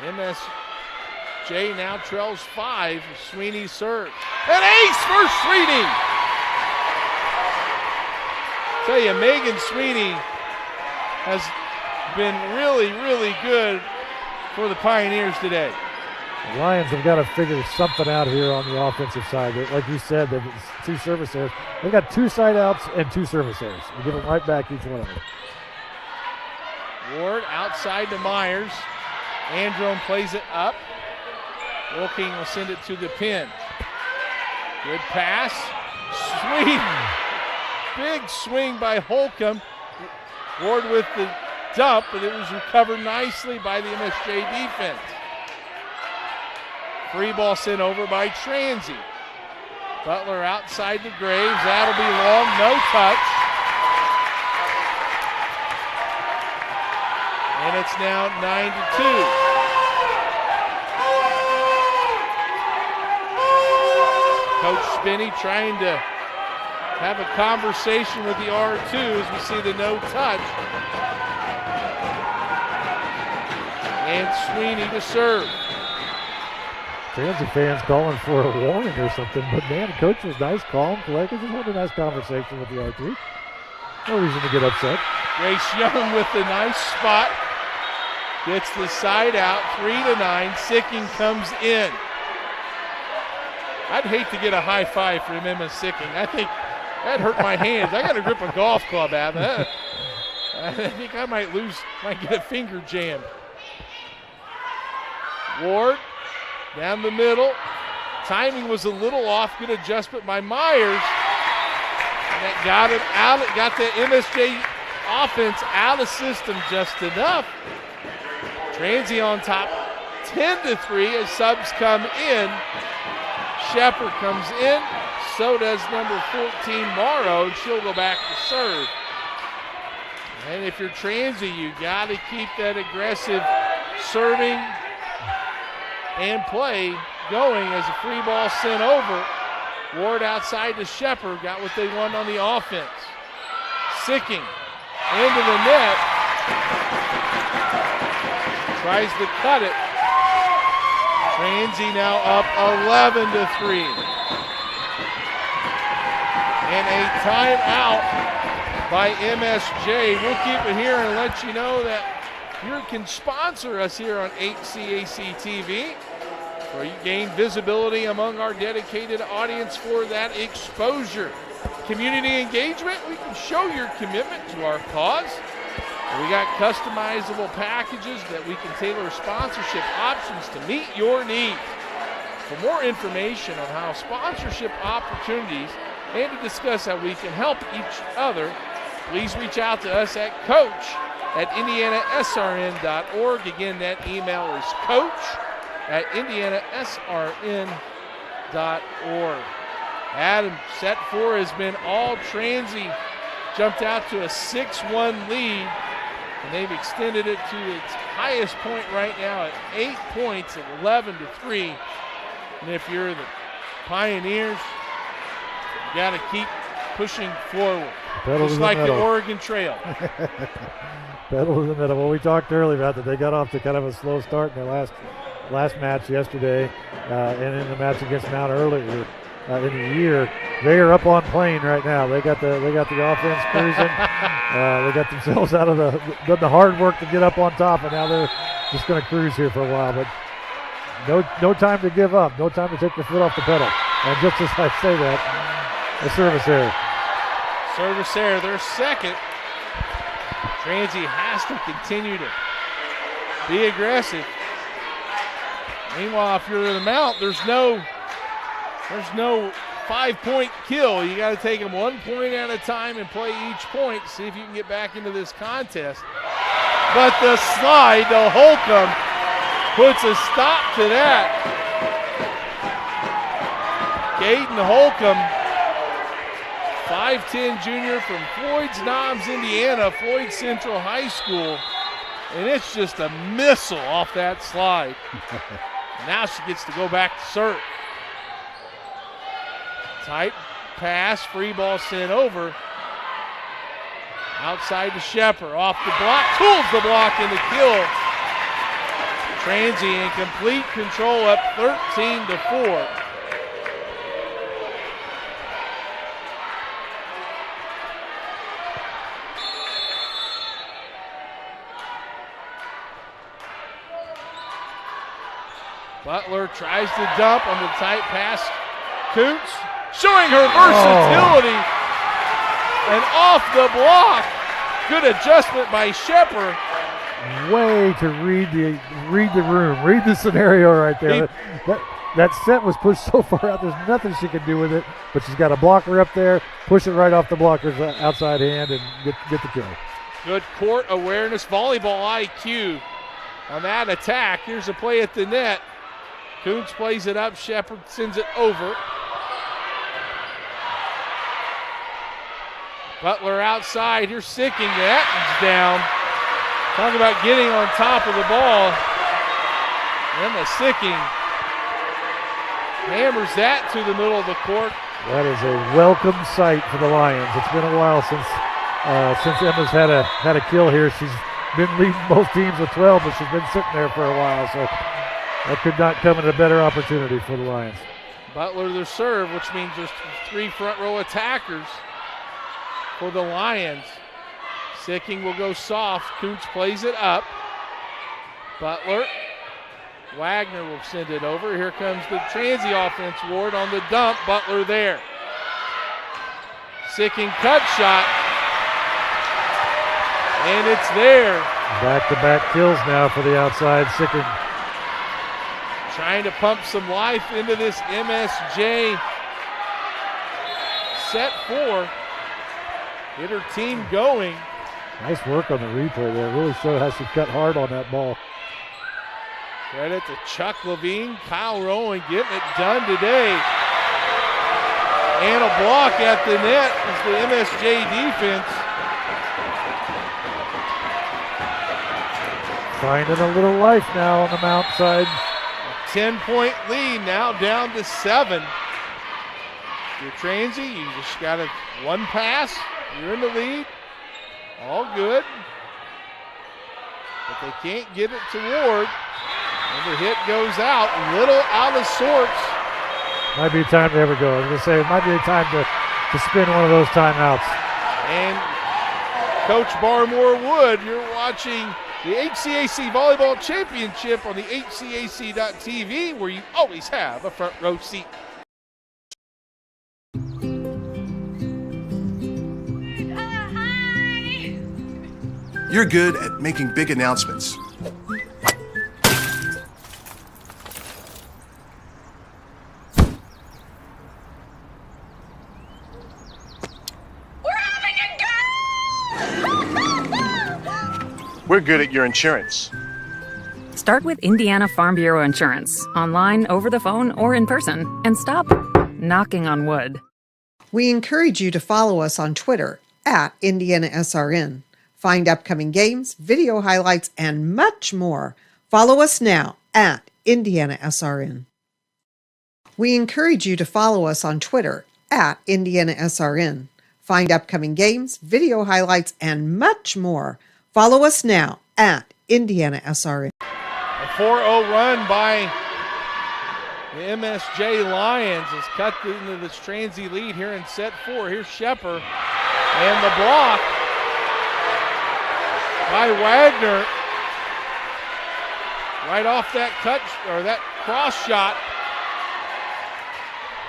MSJ now trails 5. Sweeney serves. An ace for Sweeney! Tell you, Megan Sweeney has been really, really good for the Pioneers today. The Lions have got to figure something out here on the offensive side. Like you said, they've two service errors. They've got 2 side outs and 2 service errors. You give them right back each one of them. Ward outside to Myers. Androme plays it up. Wilking will send it to the pin. Good pass. Sweet. Big swing by Holcomb. Ward with the dump, but it was recovered nicely by the MSJ defense. Free ball sent over by Transy. Butler outside to Graves. That'll be long. No touch. And it's now 9-2. Coach Spinney trying to have a conversation with the R2 as we see the no touch. And Sweeney to serve. Transy fans calling for a warning or something, but man, the coach was nice, calm, collected. Just had a nice conversation with the R2. No reason to get upset. Grace Young with the nice spot. Gets the side out, 3-9. Sicking comes in. I'd hate to get a high five from Emma Sicking. I think that hurt my hands. I got to grip a golf club out of that. I think I might get a finger jammed. Ward down the middle. Timing was a little off. Good adjustment by Myers. And that got him out. It got the MSJ offense out of system just enough. Transy on top, 10-3 as subs come in. Shepard comes in, so does number 14, Morrow, and she'll go back to serve. And if you're Transy, you got to keep that aggressive serving and play going as a free ball sent over. Ward outside to Shepard, got what they want on the offense. Sicking into the net. Tries to cut it. Transy now up 11-3. And a timeout by MSJ. We'll keep it here and let you know that you can sponsor us here on HCAC TV, where you gain visibility among our dedicated audience for that exposure. Community engagement, we can show your commitment to our cause. We got customizable packages that we can tailor sponsorship options to meet your needs. For more information on how sponsorship opportunities and to discuss how we can help each other, please reach out to us at coach@IndianaSRN.org. Again, that email is coach@IndianaSRN.org. Adam, set 4 has been all Transy. Jumped out to a 6-1 lead. And they've extended it to its highest point right now at 8 points at 11-3. And if you're the Pioneers, you got to keep pushing forward. Just like the Oregon Trail. Pedal to the middle. Well, we talked earlier about that they got off to kind of a slow start in their last match yesterday, and in the match against Mount earlier in the year. They are up on plane right now. They got the offense cruising. They got themselves out of the hard work to get up on top, and now they're just going to cruise here for a while. But no time to give up. No time to take your foot off the pedal. And just as I say that, a service error. Service error, their second. Transy has to continue to be aggressive. Meanwhile, if you're in the Mount, there's no 5-point kill. You got to take them 1 point at a time and play each point, see if you can get back into this contest. But the slide to Holcomb puts a stop to that. Caden Holcomb, 5'10" junior from Floyd's Knobs, Indiana, Floyd Central High School. And it's just a missile off that slide. Now she gets to go back to serve. Tight pass, free ball sent over. Outside to Shepard, off the block, tools the block in the kill. Transy in complete control, up 13-4. Butler tries to dump on the tight pass. Coots showing her versatility. And off the block. Good adjustment by Shepard. Way to read the room, read the scenario right there. That set was pushed so far out, there's nothing she can do with it, but she's got a blocker up there, push it right off the blocker's outside hand and get the kill. Good court awareness, volleyball IQ on that attack. Here's a play at the net. Coons plays it up, Shepard sends it over. Butler outside, here's Sicking, that one's down. Talk about getting on top of the ball. Emma Sicking hammers that to the middle of the court. That is a welcome sight for the Lions. It's been a while since Emma's had a kill here. She's been leading both teams with 12, but she's been sitting there for a while, so that could not come at a better opportunity for the Lions. Butler to serve, which means there's 3 front row attackers for the Lions. Sicking will go soft. Kuntz plays it up. Butler. Wagner will send it over. Here comes the transy offense. Ward on the dump. Butler there. Sicking cut shot. And it's there. Back-to-back kills now for the outside. Sicking trying to pump some life into this MSJ set 4. Get her team going. Nice work on the replay there. Really showed how she cut hard on that ball. Credit to Chuck Levine, Kyle Rowan getting it done today. And a block at the net is the MSJ defense. Finding a little life now on the Mount side. 10-point lead now down to 7. If you're transy, you just got one pass. You're in the lead. All good. But they can't get it to Ward. And the hit goes out. A little out of sorts. Might be time to ever go. I was going to say, it might be a time to spin one of those timeouts. And Coach Barmore Wood, you're watching the HCAC Volleyball Championship on the HCAC.TV, where you always have a front row seat. You're good at making big announcements. We're good at your insurance. Start with Indiana Farm Bureau Insurance, online, over the phone, or in person, and stop knocking on wood. We encourage you to follow us on Twitter at IndianaSRN. Find upcoming games, video highlights, and much more. Follow us now at IndianaSRN. We encourage you to follow us on Twitter at IndianaSRN. Find upcoming games, video highlights, and much more. Follow us now at IndianaSRN. A 4-0 run by the MSJ Lions has cut into this transy lead here in set 4. Here's Shepard and the block by Wagner. Right off that cut or that cross shot.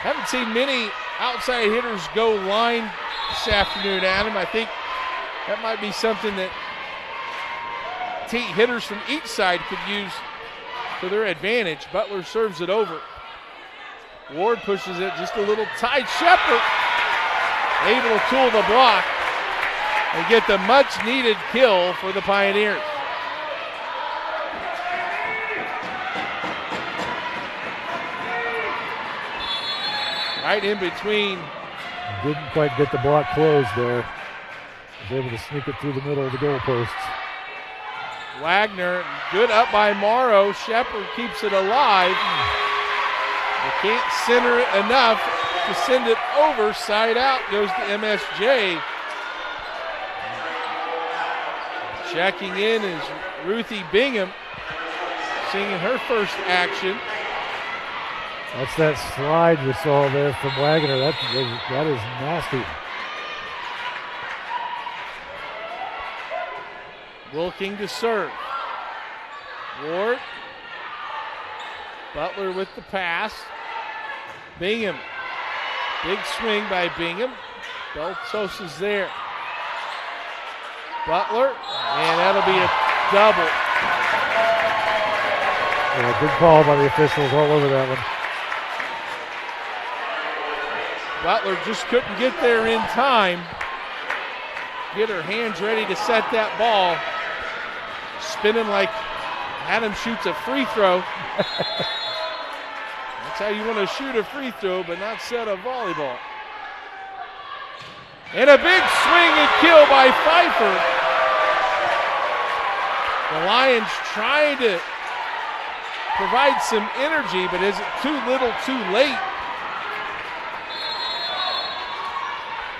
Haven't seen many outside hitters go line this afternoon, Adam. I think that might be something that hitters from each side could use to their advantage. Butler serves it over. Ward pushes it just a little tight. Shepard able to tool the block and get the much needed kill for the Pioneers. Right in between. Didn't quite get the block closed there. Was able to sneak it through the middle of the goalposts. Wagner, good up by Morrow. Shepard keeps it alive. They can't center it enough to send it over. Side out goes to MSJ. Checking in is Ruthie Bingham, singing her first action. That's that slide you saw there from Wagner. That is nasty. Wilking to serve. Ward Butler with the pass. Bingham. Big swing by Bingham. Beltos is there. Butler, and that'll be a double. Yeah, good call by the officials all over that one. Butler just couldn't get there in time. Get her hands ready to set that ball. Spinning like Adam shoots a free throw. That's how you want to shoot a free throw, but not set a volleyball. And a big swing and kill by Pfeiffer. The Lions trying to provide some energy, but is it too little, too late?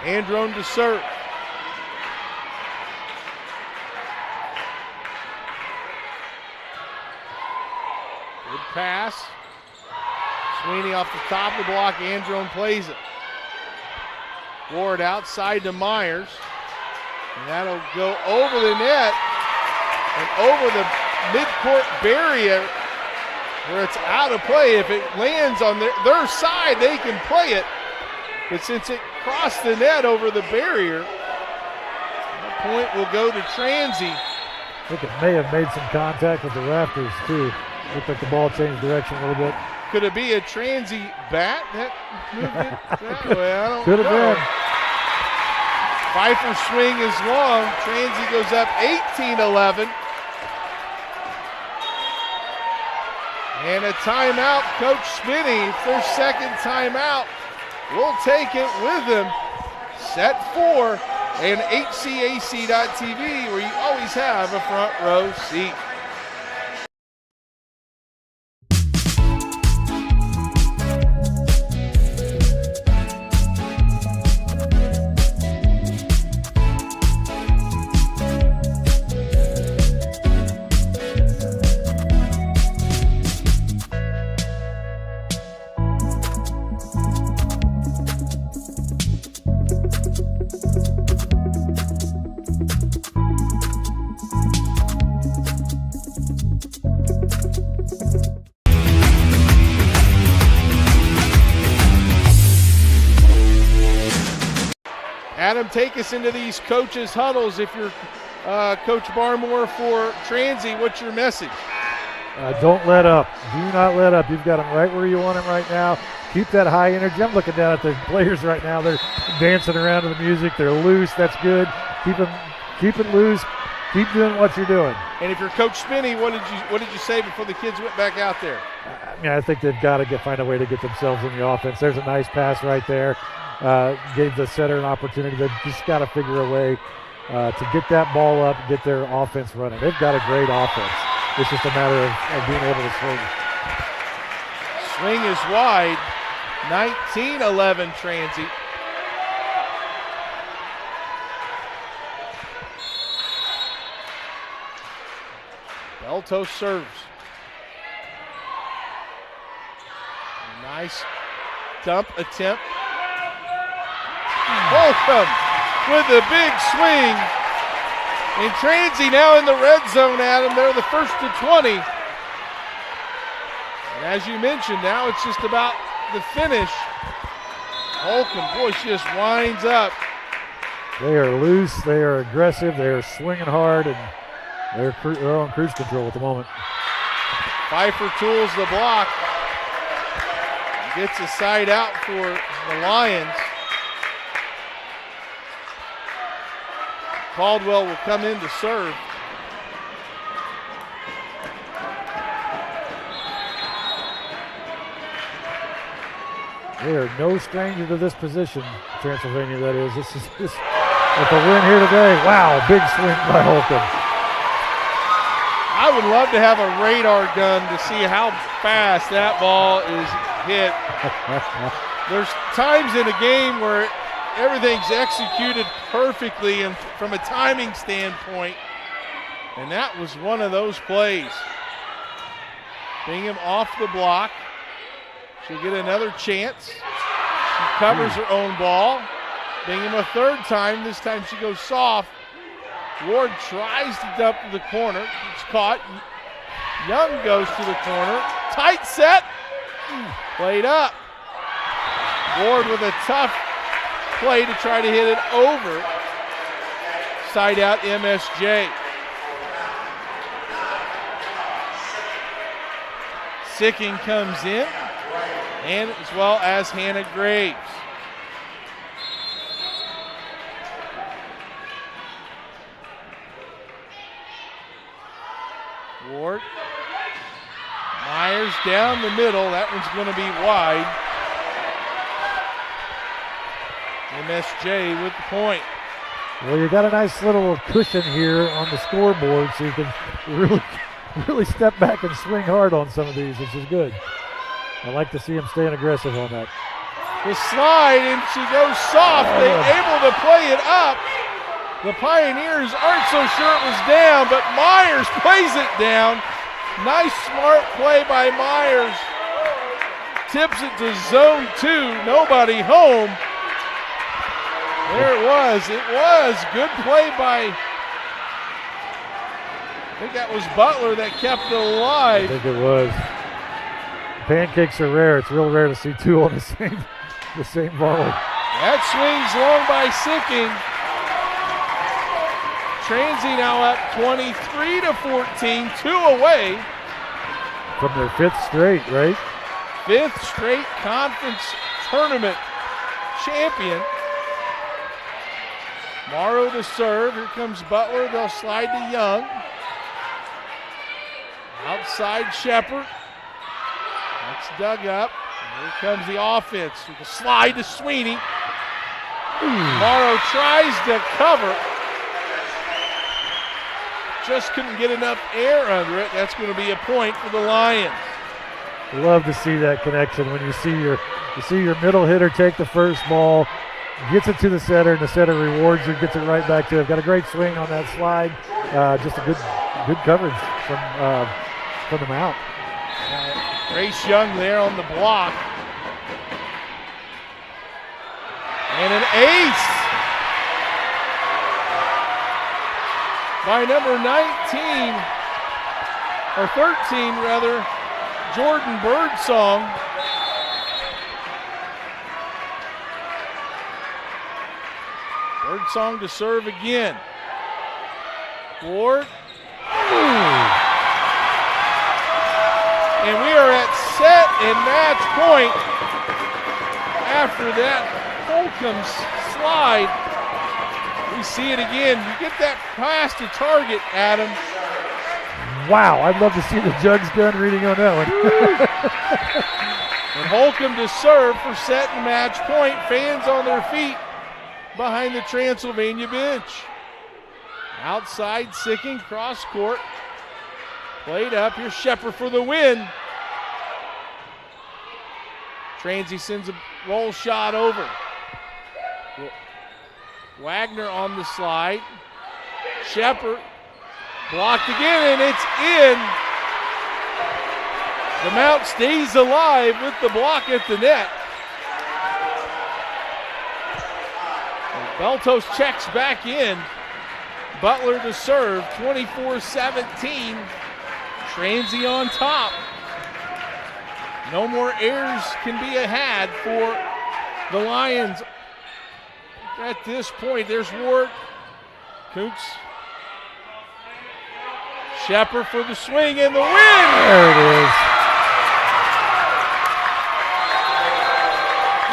Androne to serve. Good pass. Sweeney off the top of the block. Androne plays it. Ward outside to Myers. And that'll go over the net and over the midcourt barrier where it's out of play. If it lands on their side, they can play it. But since it crossed the net over the barrier, the point will go to Transy. I think it may have made some contact with the rafters, too. Looked like the ball changed direction a little bit. Could it be a Transy bat that moved it that way? I don't know. Could have been. Pfeiffer's swing is long. Transy goes up 18-11. And a timeout. Coach Spinney, their second timeout. We'll take it with them. Set 4 and HCAC.TV, where you always have a front row seat. Adam, take us into these coaches' huddles. If you're Coach Barmore for Transy, what's your message? Don't let up. Do not let up. You've got them right where you want them right now. Keep that high energy. I'm looking down at the players right now. They're dancing around to the music. They're loose. That's good. Keep it loose. Keep doing what you're doing. And if you're Coach Spinney, what did you say before the kids went back out there? I mean, I think they've got to find a way to get themselves in the offense. There's a nice pass right there. Gave the setter an opportunity. They've just got to figure a way to get that ball up, get their offense running. They've got a great offense. It's just a matter of being able to swing. Swing is wide. 19-11 Transy. Beltos serves. Nice dump attempt. Holcomb with a big swing. And Transy now in the red zone, Adam. They're the first to 20. And as you mentioned, now it's just about the finish. Holcomb, boy, she just winds up. They are loose. They are aggressive. They are swinging hard, and they're on cruise control at the moment. Pfeiffer tools the block. Gets a side out for the Lions. Caldwell will come in to serve. They are no stranger to this position, Transylvania, that is. This with the win here today. Wow, big swing by Holcomb. I would love to have a radar gun to see how fast that ball is hit. There's times in a game where everything's executed perfectly and from a timing standpoint, and that was one of those plays. Bingham off the block. She'll get another chance. She covers her own ball. Bingham a third time. This time she goes soft. Ward tries to dump to the corner. It's caught. Young goes to the corner. tight set. Played up. Ward with a tough play to try to hit it over. Side out MSJ. Sicking comes in, and as well as Hannah Graves. Ward. Myers down the middle. That one's going to be wide. MSJ with the point. Well, you got a nice little cushion here on the scoreboard, so you can really step back and swing hard on some of these, which is good. I like to see him staying aggressive on that. The slide, and she goes soft. They're able to play it up. The Pioneers aren't so sure it was down, but Myers plays it down. Nice, smart play by Myers. Tips it to zone 2. Nobody home. There it was. It was good play by, I think that was Butler that kept it alive. I think it was. Pancakes are rare. It's real rare to see two on the same volley. That swings long by Sicking. Transy now up 23-14, 2 away. From their 5th straight, right? 5th straight conference tournament champion. Morrow to serve. Here comes Butler. They'll slide to Young. Outside Shepherd. That's dug up. Here comes the offense. With the slide to Sweeney. Morrow tries to cover. Just couldn't get enough air under it. That's going to be a point for the Lions. Love to see that connection when you see your middle hitter take the first ball, gets it to the setter, and the setter rewards her, gets it right back to him. Got a great swing on that slide. Just a good coverage from the mount. Grace Young there on the block. And an ace by number 19, or 13 rather, Jordan Birdsong. Birdsong to serve again. Ward. And we are at set and match point after that Holcomb's slide. We see it again. You get that pass to target, Adam. Wow, I'd love to see the judge gun reading on that one. And Holcomb to serve for set and match point. Fans on their feet behind the Transylvania bench. Outside, Sicking, cross court. Played up. Here's Shepherd for the win. Transy sends a roll shot over. Wagner on the slide. Shepherd blocked again, and it's in. The Mount stays alive with the block at the net. And Beltos checks back in. Butler to serve, 24-17. Transy on top. No more errors can be had for the Lions. At this point, there's Ward. Koontz. Shepherd for the swing and the win. There it is.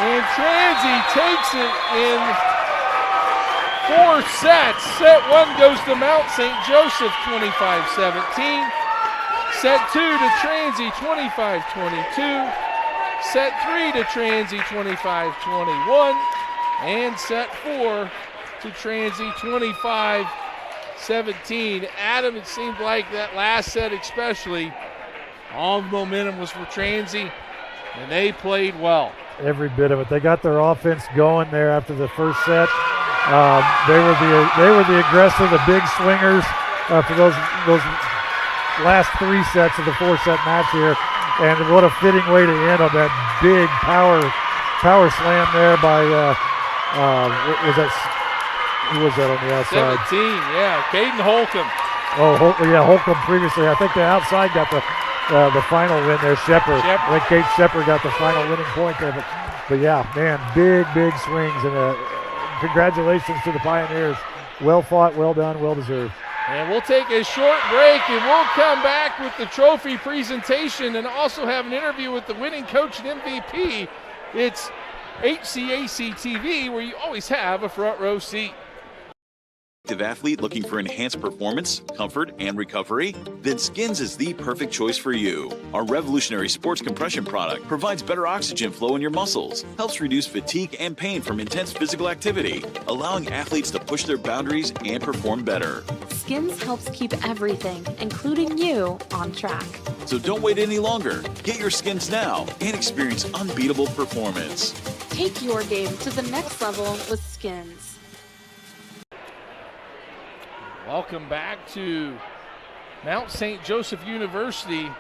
And Transy takes it in 4 sets. Set 1 goes to Mount St. Joseph, 25-17. Set 2 to Transy, 25-22. Set 3 to Transy, 25-21. And set 4 to Transy, 25-17. Adam, it seemed like that last set especially, all the momentum was for Transy, and they played well. Every bit of it. They got their offense going there after the first set. They were the aggressive, the big swingers for those last 3 sets of the 4-set match here. And what a fitting way to end on that big power slam there by who was that on the outside? 17, yeah, Caden Holcomb. Oh, Holcomb previously. I think the outside got the final win there, Shepard. I think Kate Shepard got the final winning point there. But yeah, man, big swings. And congratulations to the Pioneers. Well fought, well done, well deserved. And we'll take a short break, and we'll come back with the trophy presentation and also have an interview with the winning coach and MVP. It's HCAC TV, where you always have a front row seat. Athlete looking for enhanced performance, comfort, and recovery? Then Skins is the perfect choice for you. Our revolutionary sports compression product provides better oxygen flow in your muscles, helps reduce fatigue and pain from intense physical activity, allowing athletes to push their boundaries and perform better. Skins helps keep everything, including you, on track. So don't wait any longer. Get your Skins now and experience unbeatable performance. Take your game to the next level with Skins. Welcome back to Mount St. Joseph University.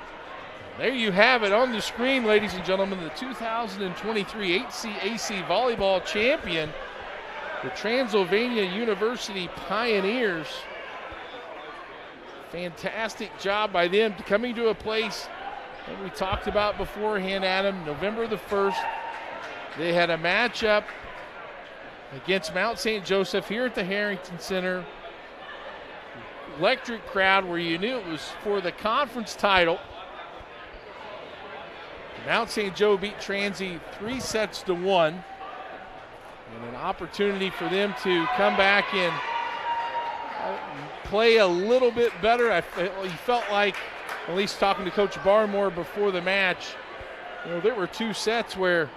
There you have it on the screen, ladies and gentlemen, the 2023 HCAC Volleyball Champion, the Transylvania University Pioneers. Fantastic job by them coming to a place that we talked about beforehand, Adam, November the 1st. They had a matchup against Mount St. Joseph here at the Harrington Center. Electric crowd where you knew it was for the conference title. Mount St. Joe beat Transy 3-1. And an opportunity for them to come back and play a little bit better. You felt like, at least talking to Coach Barmore before the match, there were two sets where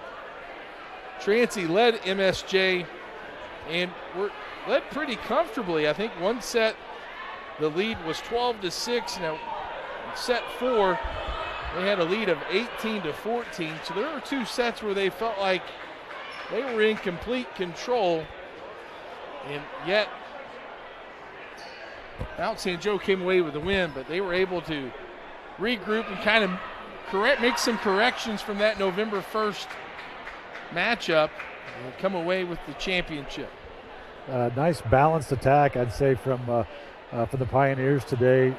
Transy led MSJ and led pretty comfortably. I think one set, the lead was 12-6. Now, set 4, they had a lead of 18-14. So there were two sets where they felt like they were in complete control, and yet Mount St. Joe came away with the win, but they were able to regroup and kind of make some corrections from that November 1st matchup and come away with the championship. Nice balanced attack, I'd say, from the Pioneers today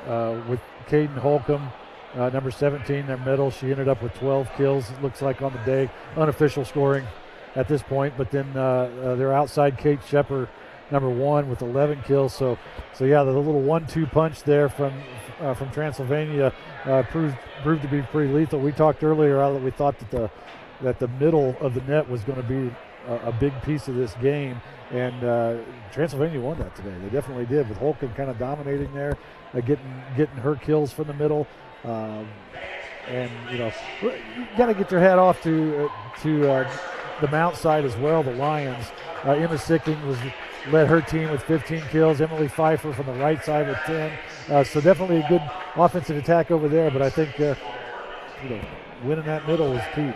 with Caden Holcomb, number 17, their middle. She ended up with 12 kills, it looks like, on the day. Unofficial scoring at this point, but then their outside Kate Shepard, number 1, with 11 kills. So yeah, the little 1-2 punch there from Transylvania proved to be pretty lethal. We talked earlier that we thought that the middle of the net was going to be a big piece of this game, and Transylvania won that today. They definitely did, with Holcomb kind of dominating there, getting her kills from the middle. And you got to get your hat off to the Mount side as well, the Lions. Emma Sicking led her team with 15 kills. Emily Pfeiffer from the right side with 10. So definitely a good offensive attack over there, but I think winning that middle was key.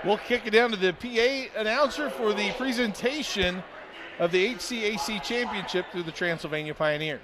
We'll kick it down to the PA announcer for the presentation of the HCAC Championship through the Transylvania Pioneers.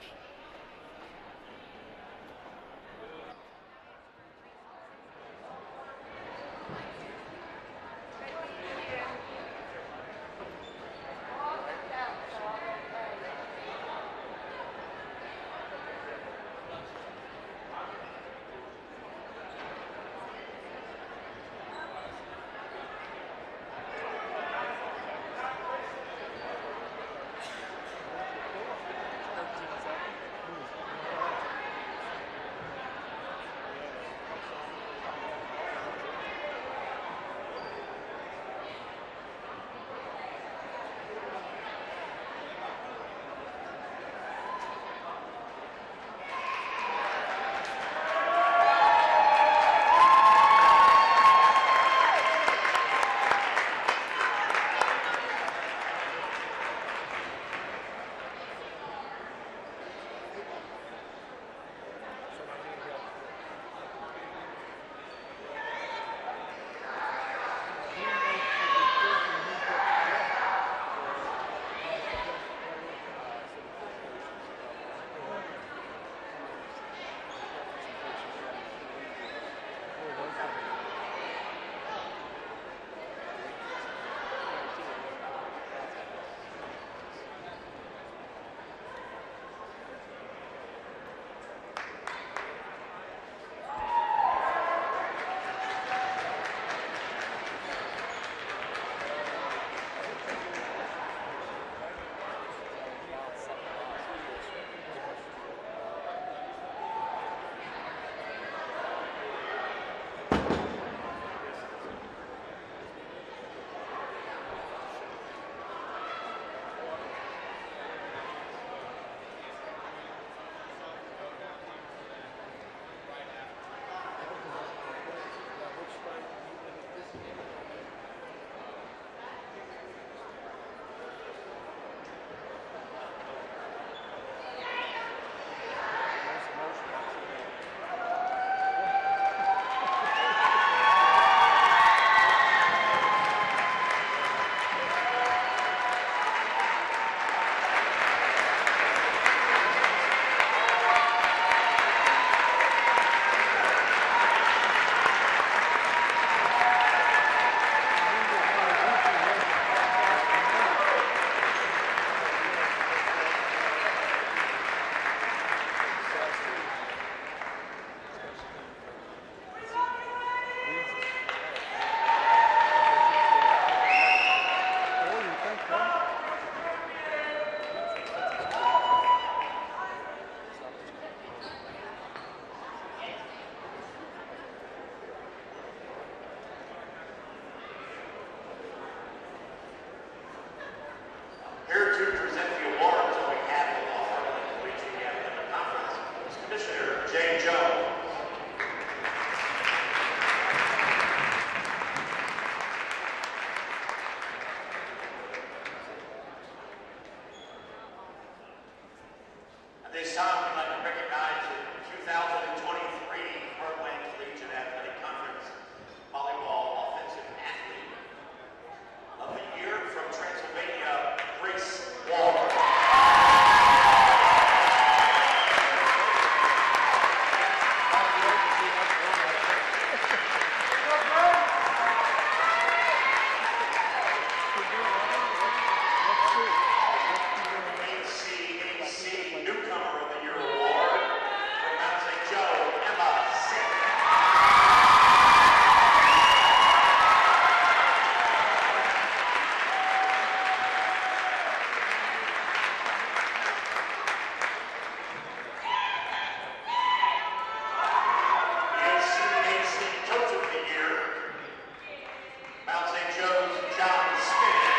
Here to present the awards on behalf of all our collegiate athletic conference is Commissioner Jay Jones. At this time, we'd like to recognize the 2023 Heartland Collegiate Athletic Conference Volleyball Offensive Athlete of the Year from Transylvania, Grace Walker. HCAC Newcomer of the Year Award from Mount St. Joe, Emma Sick. HCAC Coach of the Year, Mount St. Joe's John Spinney.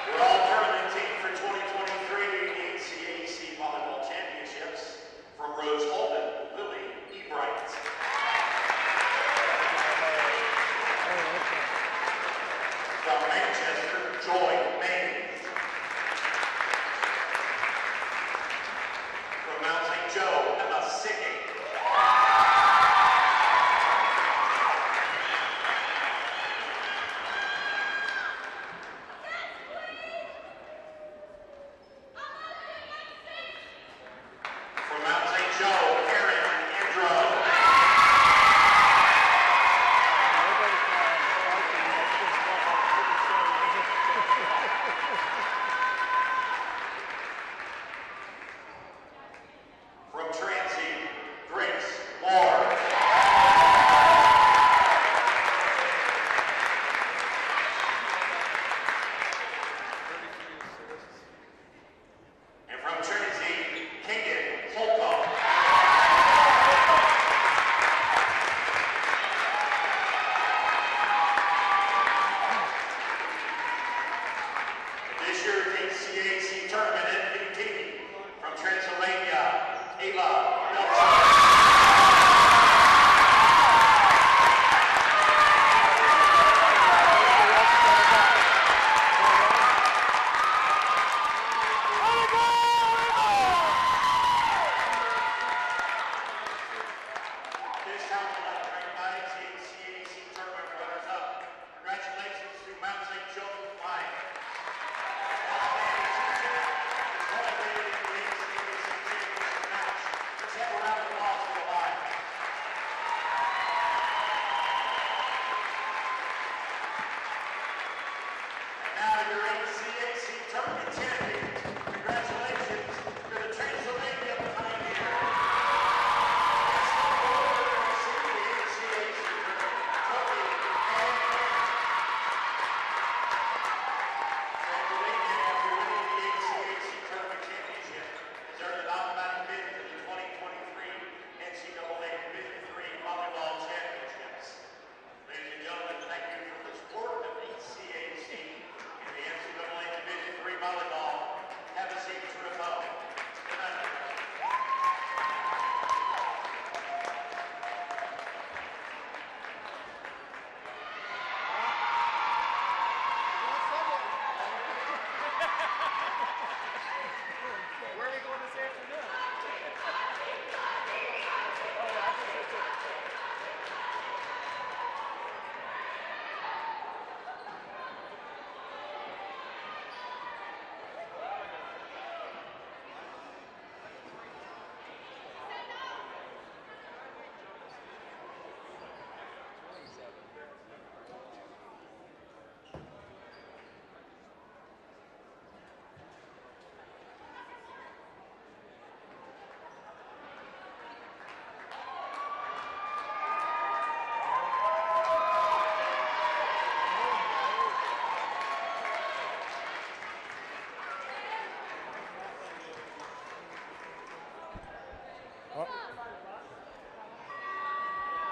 We're all tournament team for 2023 HCAC Volleyball Championships from Rose Holden, Lily Ebright. From Manchester, Joy Mays. From Mount St. Joe, Emma Sicking. From Mount St. Joe, Aaron Andro.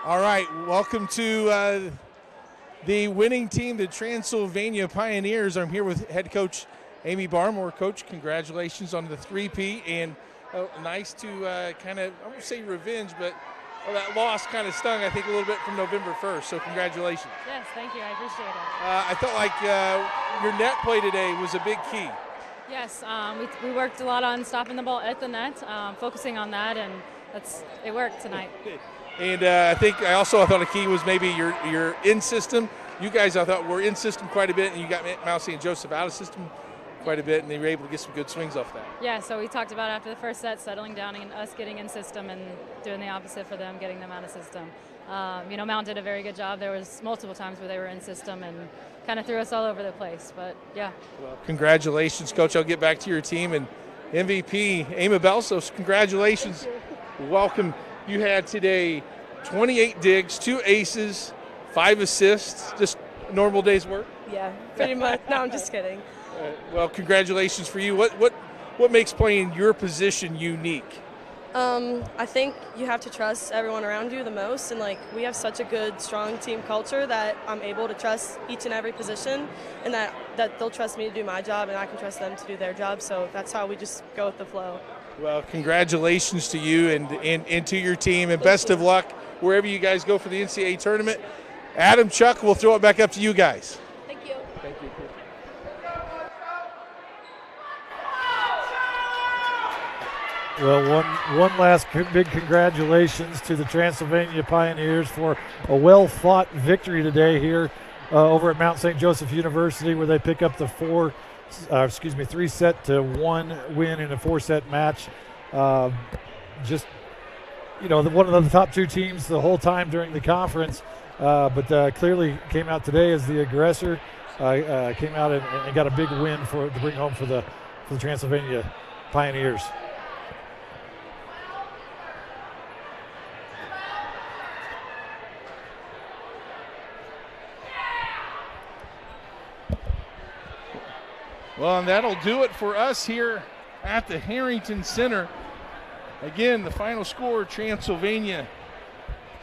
All right, welcome to the winning team, the Transylvania Pioneers. I'm here with head coach Amy Barmore. Coach, congratulations on the 3-peat, and nice to kind of, I won't say revenge, but that loss kind of stung, I think, a little bit from November 1st, so congratulations. Yes, thank you. I appreciate it. I felt like your net play today was a big key. Yes, we worked a lot on stopping the ball at the net, focusing on that, and it worked tonight. And I thought a key was maybe your in-system. You guys, I thought, were in-system quite a bit, and you got Mount St. Joseph out of system quite a bit, and they were able to get some good swings off that. Yeah, so we talked about after the first set, settling down and us getting in system and doing the opposite for them, getting them out of system. Mount did a very good job. There was multiple times where they were in system and kind of threw us all over the place, but yeah. Well, congratulations, Coach. I'll get back to your team, and MVP, Amy Belsos, congratulations. Welcome. You had today 28 digs, 2 aces, 5 assists, just a normal day's work? Yeah, pretty much. No, I'm just kidding. Well, congratulations for you. What makes playing your position unique? I think you have to trust everyone around you the most, and we have such a good, strong team culture that I'm able to trust each and every position, and that they'll trust me to do my job, and I can trust them to do their job. So that's how we just go with the flow. Well, congratulations to you and to your team, and best of luck wherever you guys go for the NCAA tournament. Adam, Chuck, we'll throw it back up to you guys. Thank you. Thank you. Well, one last big congratulations to the Transylvania Pioneers for a well-fought victory today here over at Mount St. Joseph University, where they pick up the 3-1 win in a 4-set match. One of the top 2 teams the whole time during the conference, but clearly came out today as the aggressor. Came out and got a big win to bring home for the Transylvania Pioneers. Well, and that'll do it for us here at the Harrington Center. Again, the final score, Transylvania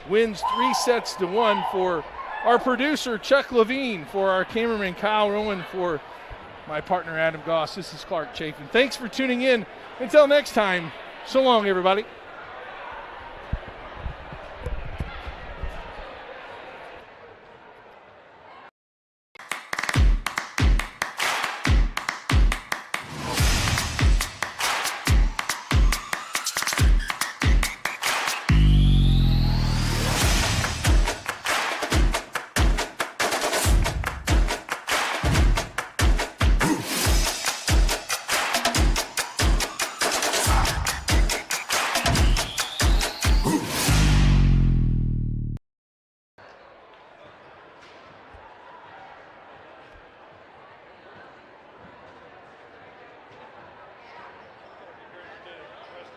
wins 3-1 for our producer, Chuck Levine, for our cameraman, Kyle Rowan, for my partner, Adam Goss. This is Clark Chafin. Thanks for tuning in. Until next time, so long, everybody.